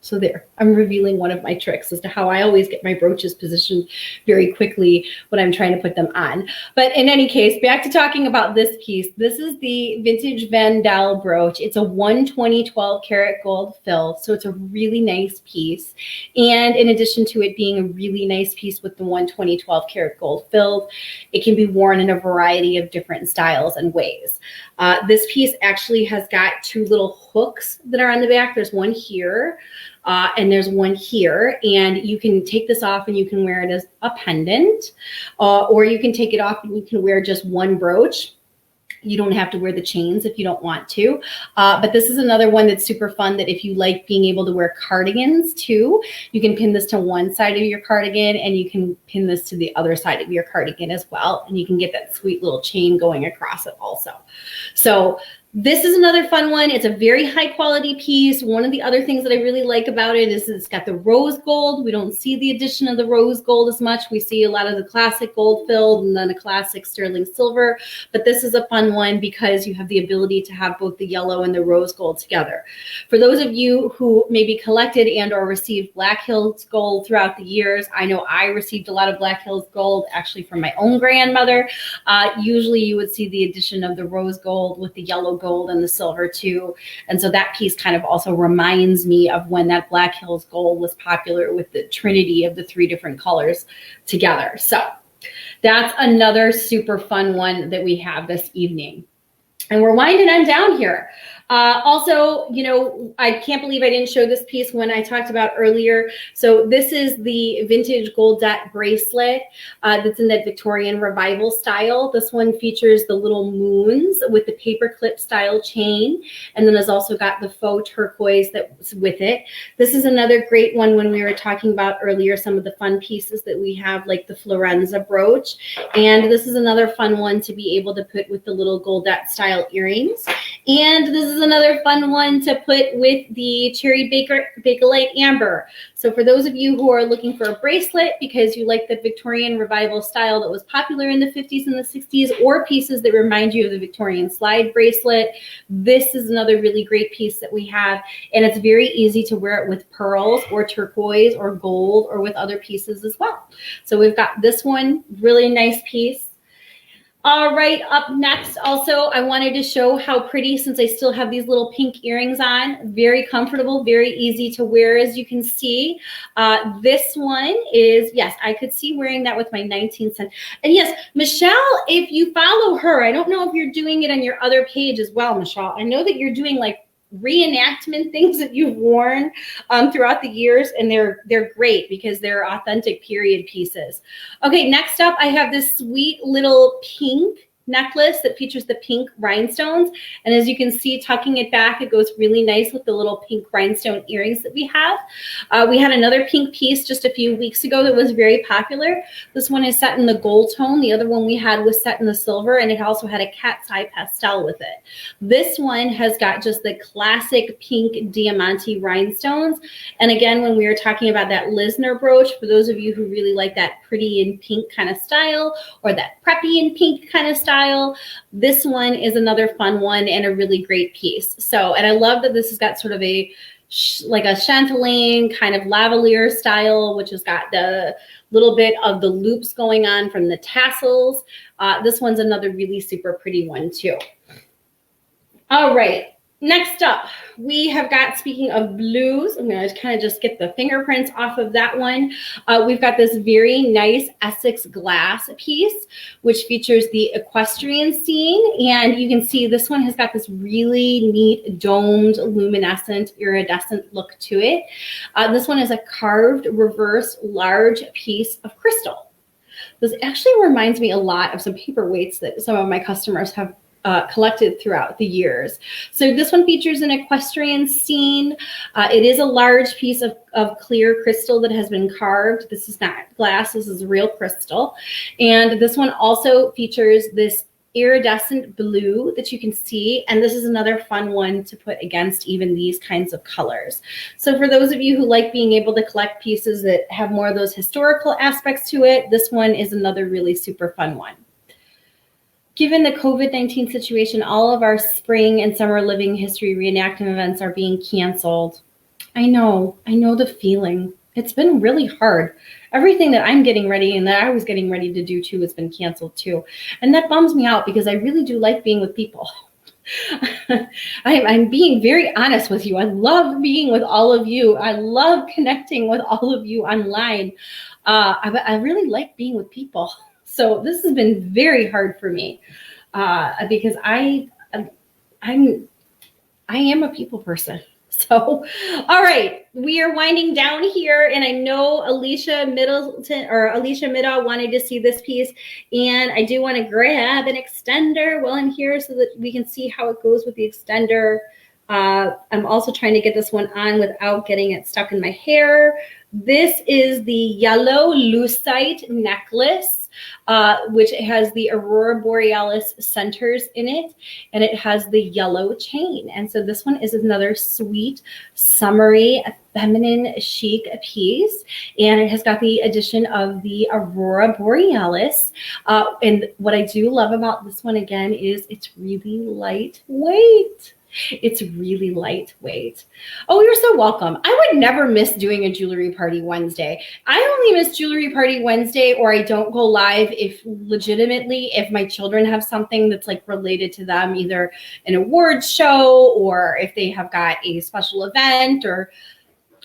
B: So there, I'm revealing one of my tricks as to how I always get my brooches positioned very quickly when I'm trying to put them on. But in any case, back to talking about this piece. This is the Vintage Vandal brooch. It's a 120 12 karat gold fill. So it's a really nice piece. And in addition to it being a really nice piece with the 120 12 karat gold filled, it can be worn in a variety of different styles and ways. This piece actually has got two little hooks that are on the back. There's one here. And there's one here, and you can take this off and you can wear it as a pendant, or you can take it off and you can wear just one brooch. You don't have to wear the chains if you don't want to. But this is another one that's super fun, that if you like being able to wear cardigans too, you can pin this to one side of your cardigan and you can pin this to the other side of your cardigan as well. And you can get that sweet little chain going across it also. So this is another fun one. It's a very high quality piece. One of the other things that I really like about it is it's got the rose gold. We don't see the addition of the rose gold as much. We see a lot of the classic gold filled and then a classic sterling silver. But this is a fun one because you have the ability to have both the yellow and the rose gold together. For those of you who maybe collected and or received Black Hills gold throughout the years, I know I received a lot of Black Hills gold actually from my own grandmother. Usually you would see the addition of the rose gold with the yellow gold and the silver too. And so that piece kind of also reminds me of when that Black Hills gold was popular with the trinity of the three different colors together. So that's another super fun one that we have this evening. And we're winding on down here. Also, you know, I can't believe I didn't show this piece when I talked about earlier. So this is the vintage gold dot bracelet that's in that Victorian revival style. This one features the little moons with the paperclip style chain. And then has also got the faux turquoise that's with it. This is another great one when we were talking about earlier some of the fun pieces that we have, like the Florenza brooch. And this is another fun one to be able to put with the little gold dot style earrings. And this is another fun one to put with the Cherry Bakelite Amber. So for those of you who are looking for a bracelet because you like the Victorian revival style that was popular in the 50s and the 60s, or pieces that remind you of the Victorian slide bracelet, this is another really great piece that we have. And it's very easy to wear it with pearls or turquoise or gold or with other pieces as well. So we've got this one, really nice piece. All right, up next, also, I wanted to show how pretty, since I still have these little pink earrings on, very comfortable, very easy to wear, as you can see. This one is, yes, I could see wearing that with my 19th century. And yes, Michelle, if you follow her, I don't know if you're doing it on your other page as well, Michelle. I know that you're doing like reenactment things that you've worn throughout the years, and they're great because they're authentic period pieces. Okay, next up I have this sweet little pink necklace that features the pink rhinestones, and as you can see, tucking it back, it goes really nice with the little pink rhinestone earrings that we have. We had another pink piece just a few weeks ago that was very popular. This one is set in the gold tone. The other one we had was set in the silver, and it also had a cat's eye pastel with it. This one has got just the classic pink diamante rhinestones. And again, when we were talking about that Lisner brooch, for those of you who really like that pretty in pink kind of style, or that preppy in pink kind of style, this one is another fun one and a really great piece. So, and I love that this has got sort of a like a chatelaine kind of lavalier style, which has got the little bit of the loops going on from the tassels. This one's another really super pretty one too. All right. Next up, we have got, speaking of blues, I'm going to kind of just get the fingerprints off of that one. We've got this very nice Essex glass piece, which features the equestrian scene. And you can see this one has got this really neat domed, luminescent, iridescent look to it. This one is a carved, reverse, large piece of crystal. This actually reminds me a lot of some paperweights that some of my customers have collected throughout the years. So this one features an equestrian scene. It is a large piece of clear crystal that has been carved. This is not glass, this is real crystal. And this one also features this iridescent blue that you can see, and this is another fun one to put against even these kinds of colors. So for those of you who like being able to collect pieces that have more of those historical aspects to it, this one is another really super fun one. Given the COVID-19 situation, all of our spring and summer living history reenactment events are being canceled. I know the feeling. It's been really hard. Everything that I'm getting ready and that I was getting ready to do too has been canceled too. And that bums me out because I really do like being with people. I'm being very honest with you. I love being with all of you. I love connecting with all of you online. I really like being with people. So this has been very hard for me because I am a people person. So, all right, we are winding down here, and I know Alicia Middaugh wanted to see this piece, and I do want to grab an extender while I'm here so that we can see how it goes with the extender. I'm also trying to get this one on without getting it stuck in my hair. This is the yellow lucite necklace. Which has the Aurora Borealis centers in it, and it has the yellow chain. And so this one is another sweet, summery, feminine, chic piece, and it has got the addition of the Aurora Borealis. And what I do love about this one, again, is it's really lightweight. It's really lightweight. Oh, you're so welcome. I would never miss doing a jewelry party Wednesday. I only miss jewelry party Wednesday, or I don't go live if my children have something that's like related to them, either an awards show or if they have got a special event, or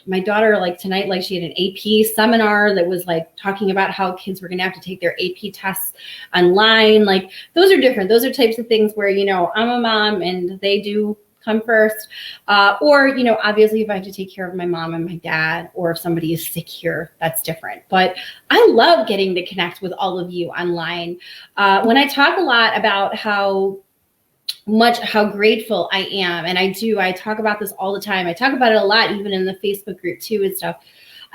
B: my daughter, like tonight, like she had an AP seminar that was like talking about how kids were going to have to take their AP tests online. Like those are different. Those are types of things where, I'm a mom and they do come first. Or, obviously if I have to take care of my mom and my dad, or if somebody is sick here, that's different. But I love getting to connect with all of you online. When I talk a lot about how grateful I am. And I talk about this all the time. I talk about it a lot, even in the Facebook group too and stuff.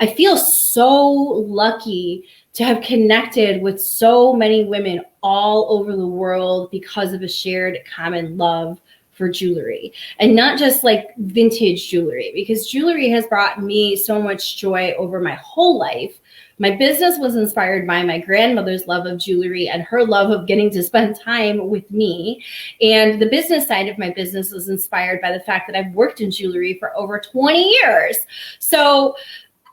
B: I feel so lucky to have connected with so many women all over the world because of a shared common love for jewelry, and not just like vintage jewelry, because jewelry has brought me so much joy over my whole life. My business was inspired by my grandmother's love of jewelry and her love of getting to spend time with me. And the business side of my business was inspired by the fact that I've worked in jewelry for over 20 years. So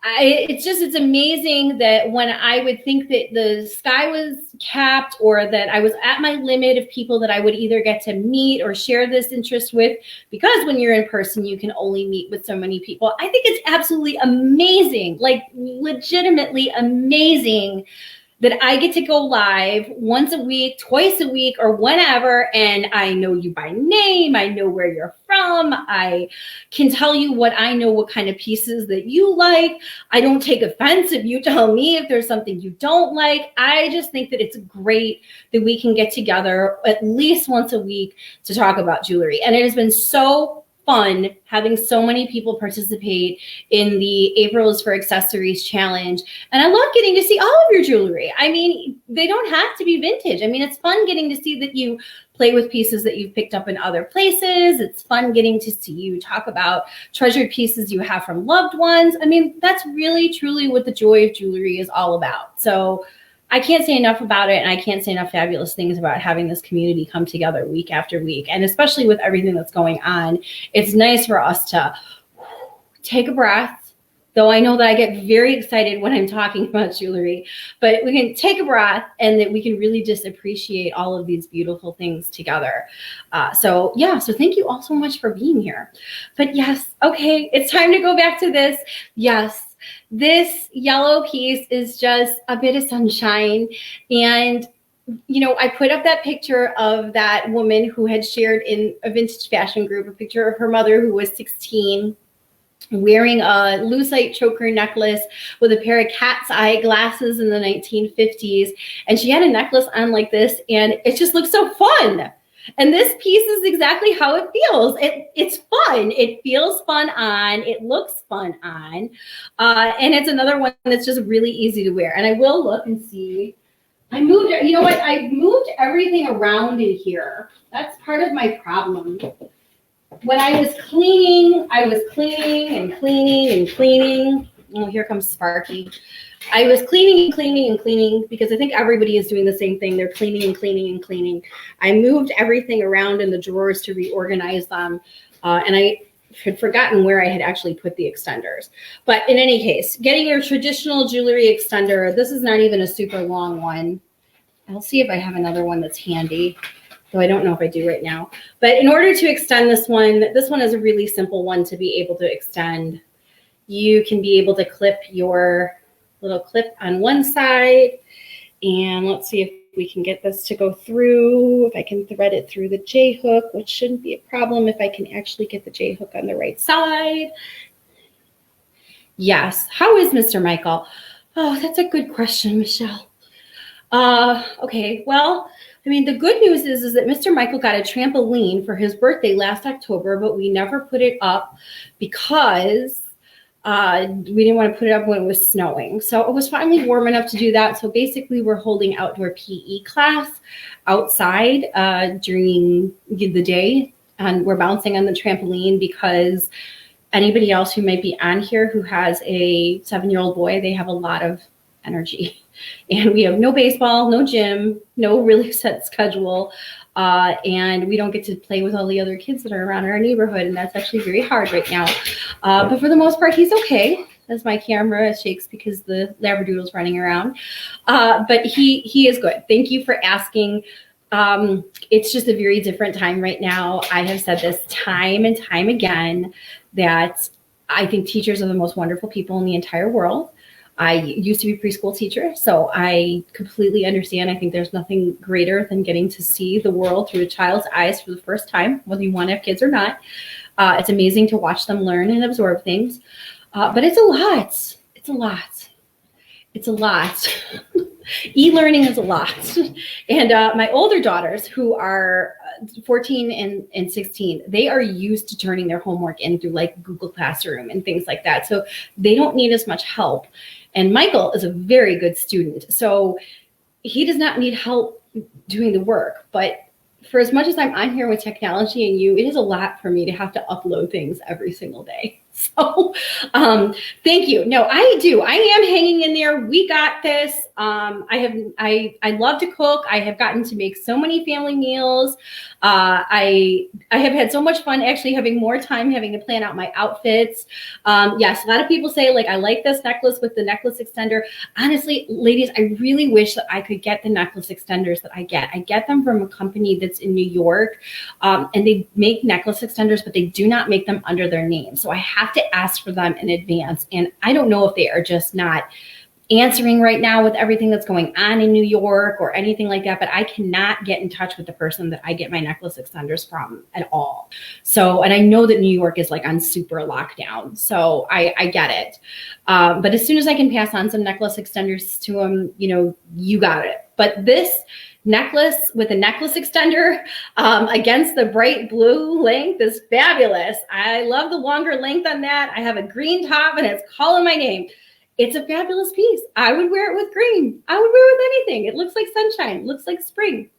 B: it's amazing that when I would think that the sky was capped, or that I was at my limit of people that I would either get to meet or share this interest with, because when you're in person, you can only meet with so many people. I think it's absolutely amazing, like legitimately amazing, that I get to go live once a week, twice a week, or whenever, and I know you by name, I know where you're from, I can tell you what kind of pieces that you like. I don't take offense if you tell me if there's something you don't like. I just think that it's great that we can get together at least once a week to talk about jewelry. And it has been so fun having so many people participate in the April's for Accessories challenge. And I love getting to see all of your jewelry. I mean, they don't have to be vintage. I mean, it's fun getting to see that you play with pieces that you've picked up in other places. It's fun getting to see you talk about treasured pieces you have from loved ones. I mean, that's really, truly what the joy of jewelry is all about. So I can't say enough about it, and I can't say enough fabulous things about having this community come together week after week. And especially with everything that's going on, it's nice for us to take a breath, though I know that I get very excited when I'm talking about jewelry, but we can take a breath, and that we can really just appreciate all of these beautiful things together. So thank you all so much for being here. But yes, okay, it's time to go back to this. Yes. This yellow piece is just a bit of sunshine. And, I put up that picture of that woman who had shared in a vintage fashion group, a picture of her mother who was 16, wearing a lucite choker necklace with a pair of cat's eye glasses in the 1950s. And she had a necklace on like this, and it just looked so fun. And this piece is exactly how it feels. It's fun. It feels fun on. It looks fun on. And it's another one that's just really easy to wear. And I will look and see. I moved, you know what? I moved everything around in here. That's part of my problem. When I was cleaning and cleaning and cleaning. Oh, here comes Sparky. I was cleaning and cleaning and cleaning because I think everybody is doing the same thing. They're cleaning and cleaning and cleaning. I moved everything around in the drawers to reorganize them. And I had forgotten where I had actually put the extenders. But in any case, getting your traditional jewelry extender, this is not even a super long one. I'll see if I have another one that's handy, though I don't know if I do right now. But in order to extend this one is a really simple one to be able to extend. You can be able to clip your little clip on one side. And let's see if we can get this to go through, if I can thread it through the J-hook, which shouldn't be a problem if I can actually get the J-hook on the right side. Yes. How is Mr. Michael? Oh, that's a good question, Michelle. Okay, well, I mean, the good news is that Mr. Michael got a trampoline for his birthday last October, but we never put it up because we didn't want to put it up when it was snowing. So it was finally warm enough to do that. So basically we're holding outdoor PE class outside during the day, and we're bouncing on the trampoline because anybody else who might be on here who has a 7-year-old boy, they have a lot of energy. And we have no baseball, no gym, no really set schedule. And we don't get to play with all the other kids that are around our neighborhood. And that's actually very hard right now. But for the most part, he's okay. As my camera shakes because the Labradoodle's running around. But he is good. Thank you for asking. It's just a very different time right now. I have said this time and time again that I think teachers are the most wonderful people in the entire world. I used to be a preschool teacher, so I completely understand. I think there's nothing greater than getting to see the world through a child's eyes for the first time, whether you want to have kids or not. It's amazing to watch them learn and absorb things, but it's a lot. It's a lot. It's a lot. E-learning is a lot. And my older daughters, who are 14 and 16, they are used to turning their homework in through like Google Classroom and things like that. So they don't need as much help. And Michael is a very good student. So he does not need help doing the work. But for as much as I'm on here with technology and you, it is a lot for me to have to upload things every single day. So thank you. No, I do. I am hanging in there. We got this. I love to cook. I have gotten to make so many family meals. I have had so much fun actually having more time having to plan out my outfits. Yes, a lot of people say like, I like this necklace with the necklace extender. Honestly, ladies, I really wish that I could get the necklace extenders that I get. I get them from a company that's in New York, and they make necklace extenders, but they do not make them under their name. So I have to ask for them in advance. And I don't know if they are just not answering right now with everything that's going on in New York or anything like that, but I cannot get in touch with the person that I get my necklace extenders from at all. So, and I know that New York is like on super lockdown, so I get it. But as soon as I can pass on some necklace extenders to them, you know, you got it. But this necklace with a necklace extender against the bright blue length is fabulous. I love the longer length on that. I have a green top and it's calling my name. It's a fabulous piece. I would wear it with green. I would wear it with anything. It looks like sunshine. It looks like spring.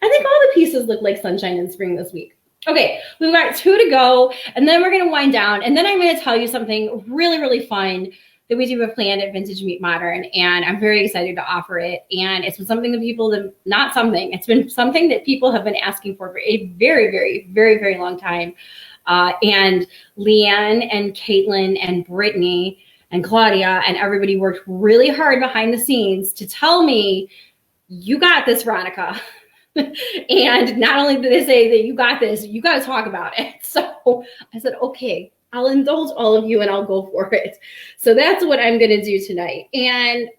B: I think all the pieces look like sunshine and spring this week. Okay, we've got 2 to go, and then we're going to wind down, and then I'm going to tell you something really, really fun that we do have planned at Vintage Meet Modern, and I'm very excited to offer it. And it's been something that people that it's been something that people have been asking for a very, very, very, very long time. And Leanne and Caitlin and Brittany and Claudia and everybody worked really hard behind the scenes to tell me, you got this, Veronica. And not only did they say that you got this, you got to talk about it. So I said, okay, I'll indulge all of you and I'll go for it. So that's what I'm going to do tonight. And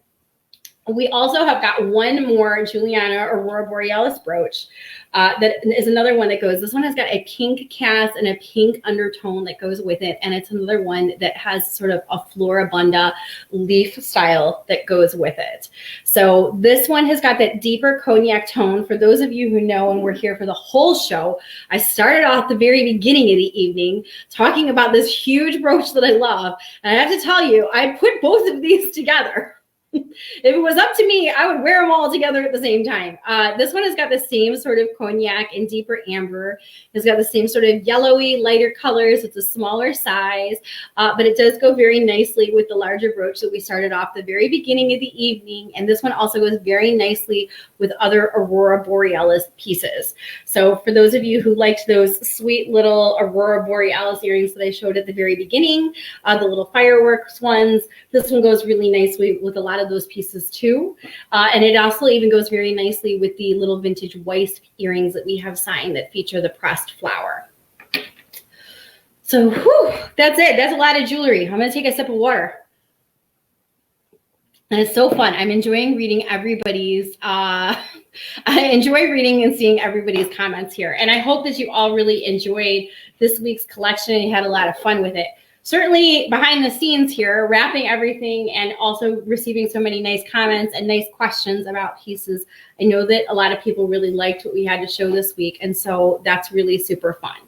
B: We also have got one more Juliana Aurora Borealis brooch that is another one that goes. This one has got a pink cast and a pink undertone that goes with it. And it's another one that has sort of a floribunda leaf style that goes with it. So this one has got that deeper cognac tone. For those of you who know and were here for the whole show, I started off the very beginning of the evening talking about this huge brooch that I love. And I have to tell you, I put both of these together. If it was up to me, I would wear them all together at the same time. This one has got the same sort of cognac and deeper amber. It's got the same sort of yellowy, lighter colors. It's a smaller size, but it does go very nicely with the larger brooch that we started off the very beginning of the evening. And this one also goes very nicely with other Aurora Borealis pieces. So for those of you who liked those sweet little Aurora Borealis earrings that I showed at the very beginning, the little fireworks ones, this one goes really nicely with a lot of those pieces too. And it also even goes very nicely with the little vintage Weiss earrings that we have signed that feature the pressed flower. So that's it. That's a lot of jewelry. I'm going to take a sip of water. And it's so fun. I'm enjoying reading everybody's, I enjoy reading and seeing everybody's comments here. And I hope that you all really enjoyed this week's collection and had a lot of fun with it. Certainly behind the scenes here, wrapping everything and also receiving so many nice comments and nice questions about pieces. I know that a lot of people really liked what we had to show this week. And so that's really super fun.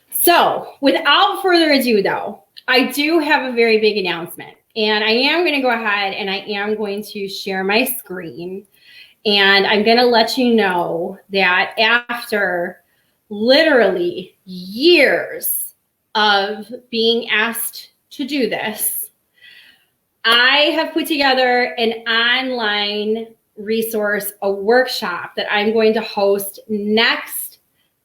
B: So without further ado though, I do have a very big announcement. And I am going to go ahead and I am going to share my screen. And I'm going to let you know that after literally years of being asked to do this, I have put together an online resource, a workshop that I'm going to host next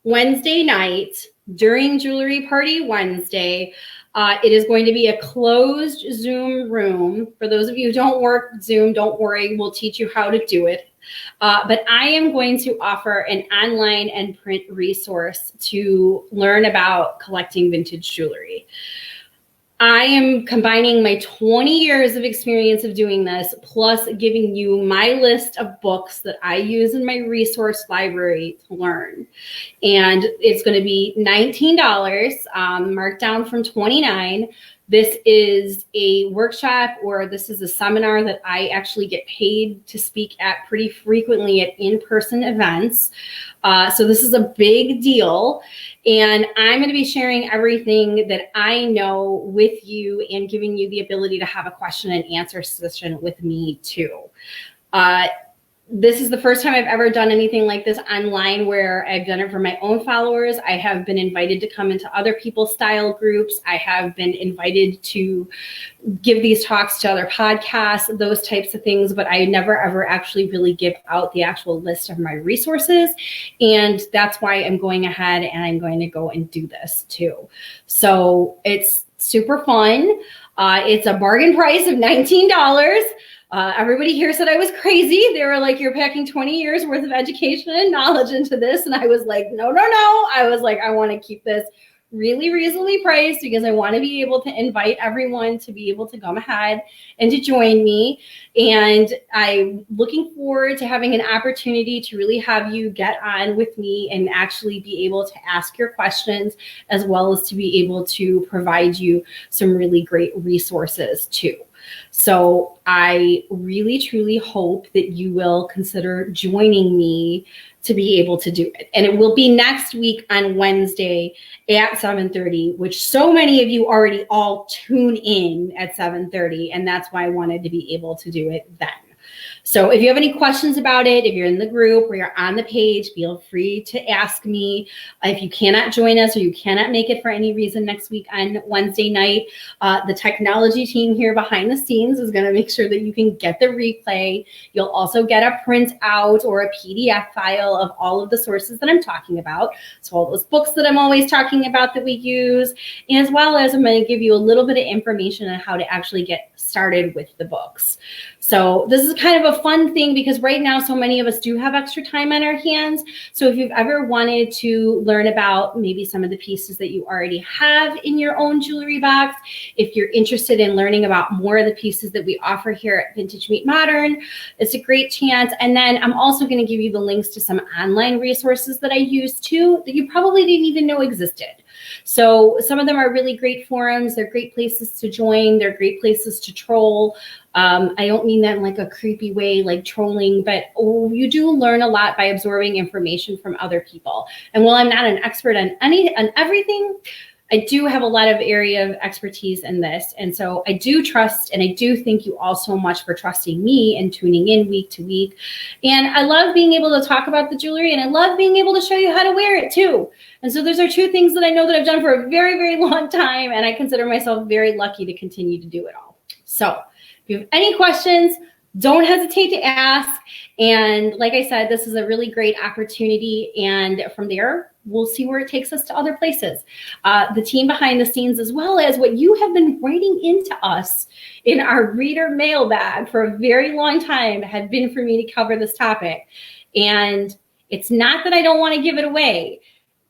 B: Wednesday night during Jewelry Party Wednesday. It is going to be a closed Zoom room. For those of you who don't work Zoom, don't worry, we'll teach you how to do it. But I am going to offer an online and print resource to learn about collecting vintage jewelry. I am combining my 20 years of experience of doing this, plus giving you my list of books that I use in my resource library to learn. And it's going to be $19, marked down from $29. This is a workshop or this is a seminar that I actually get paid to speak at pretty frequently at in-person events. So this is a big deal. And I'm going to be sharing everything that I know with you and giving you the ability to have a question and answer session with me too. This is the first time I've ever done anything like this online where I've done it for my own followers. I have been invited to come into other people's style groups. I have been invited to give these talks to other podcasts, those types of things, but I never ever actually really give out the actual list of my resources. And that's why I'm going ahead and I'm going to go and do this too. So it's super fun. It's a bargain price of $19. Everybody here said I was crazy. They were like, you're packing 20 years worth of education and knowledge into this. And I was like, no. I was like, I want to keep this really reasonably priced because I want to be able to invite everyone to be able to come ahead and to join me. And I'm looking forward to having an opportunity to really have you get on with me and actually be able to ask your questions, as well as to be able to provide you some really great resources too. So I really, truly hope that you will consider joining me to be able to do it. And it will be next week on Wednesday at 7:30, which so many of you already all tune in at 7:30. And that's why I wanted to be able to do it then. So if you have any questions about it, if you're in the group or you're on the page, feel free to ask me. If you cannot join us or you cannot make it for any reason next week on Wednesday night, the technology team here behind the scenes is going to make sure that you can get the replay. You'll also get a printout or a PDF file of all of the sources that I'm talking about. So all those books that I'm always talking about that we use, as well as I'm going to give you a little bit of information on how to actually get started with the books. So this is kind of a fun thing because right now, so many of us do have extra time on our hands. So if you've ever wanted to learn about maybe some of the pieces that you already have in your own jewelry box, if you're interested in learning about more of the pieces that we offer here at Vintage Meet Modern, it's a great chance. And then I'm also going to give you the links to some online resources that I use too that you probably didn't even know existed. So some of them are really great forums. They're great places to join. They're great places to troll. I don't mean that in like a creepy way, like trolling, but you do learn a lot by absorbing information from other people. And while I'm not an expert on everything, I do have a lot of area of expertise in this. And so I do trust, and I do thank you all so much for trusting me and tuning in week to week. And I love being able to talk about the jewelry, and I love being able to show you how to wear it too. And so those are two things that I know that I've done for a very, very long time. And I consider myself very lucky to continue to do it all. So if you have any questions, don't hesitate to ask. And like I said, this is a really great opportunity. And from there, we'll see where it takes us to other places. The team behind the scenes, as well as what you have been writing into us in our reader mailbag for a very long time, have been for me to cover this topic. And it's not that I don't want to give it away.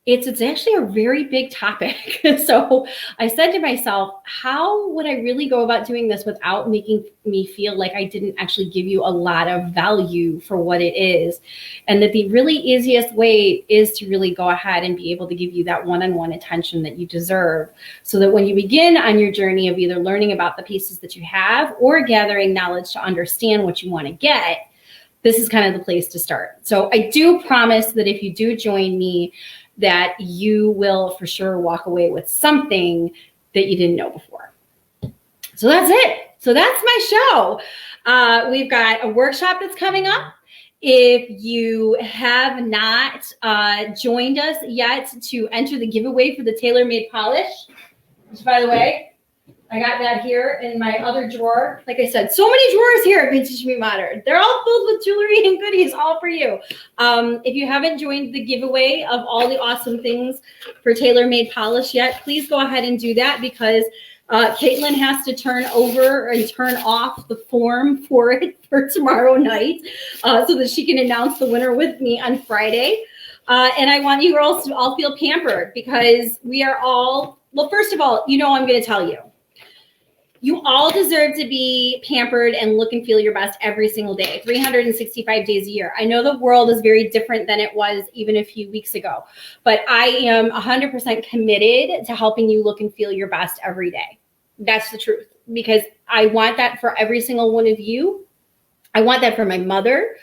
B: It's actually a very big topic. So I said to myself, how would I really go about doing this without making me feel like I didn't actually give you a lot of value for what it is? And that the really easiest way is to really go ahead and be able to give you that one-on-one attention that you deserve, so that when you begin on your journey of either learning about the pieces that you have or gathering knowledge to understand what you want to get, this is kind of the place to start. So I do promise that if you do join me, that you will for sure walk away with something that you didn't know before. So that's it. So that's my show. We've got a workshop that's coming up. If you have not joined us yet to enter the giveaway for the tailor-made polish, which, by the way, I got that here in my other drawer. Like I said, so many drawers here at Vintage Meet Modern. They're all filled with jewelry and goodies, all for you. If you haven't joined the giveaway of all the awesome things for tailor-made polish yet, please go ahead and do that, because Caitlin has to turn over and turn off the form for it for tomorrow night so that she can announce the winner with me on Friday. And I want you girls to all feel pampered, because we are all, well, first of all, I'm going to tell you. You all deserve to be pampered and look and feel your best every single day, 365 days a year. I know the world is very different than it was even a few weeks ago, but I am 100% committed to helping you look and feel your best every day. That's the truth, because I want that for every single one of you. I want that for my mother,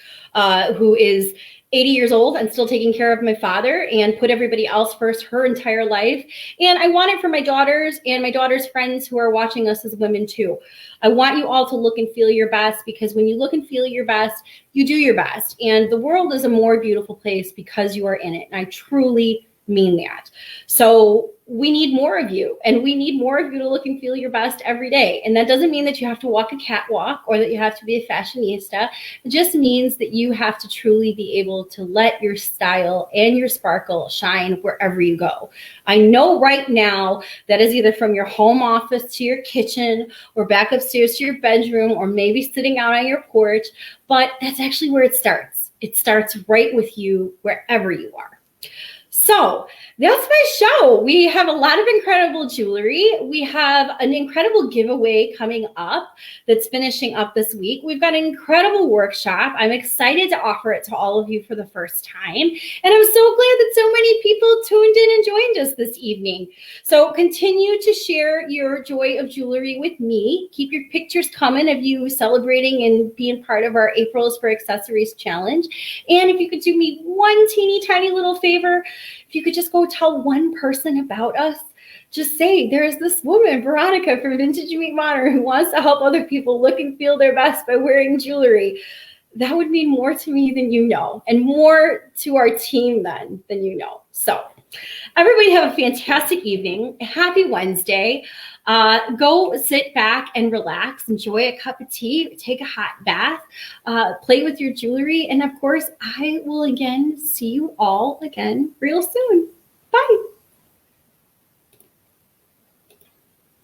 B: who is 80 years old and still taking care of my father and put everybody else first her entire life. And I want it for my daughters and my daughter's friends who are watching us as women too. I want you all to look and feel your best, because when you look and feel your best, you do your best. And the world is a more beautiful place because you are in it. And I truly mean that. So we need more of you, and we need more of you to look and feel your best every day. And that doesn't mean that you have to walk a catwalk or that you have to be a fashionista. It just means that you have to truly be able to let your style and your sparkle shine wherever you go. I know right now that is either from your home office to your kitchen, or back upstairs to your bedroom, or maybe sitting out on your porch, but that's actually where it starts. It starts right with you wherever you are. So that's my show. We have a lot of incredible jewelry. We have an incredible giveaway coming up that's finishing up this week. We've got an incredible workshop. I'm excited to offer it to all of you for the first time. And I'm so glad that so many people tuned in and joined us this evening. So continue to share your joy of jewelry with me. Keep your pictures coming of you celebrating and being part of our April's for Accessories challenge. And if you could do me one teeny tiny little favor, if you could just go tell one person about us, just say, there's this woman, Veronica from Vintage Meet Modern, who wants to help other people look and feel their best by wearing jewelry. That would mean more to me than you know, and more to our team than you know. So everybody have a fantastic evening. Happy Wednesday. Go sit back and relax, enjoy a cup of tea, take a hot bath, play with your jewelry. And of course, I will again see you all again real soon. Bye.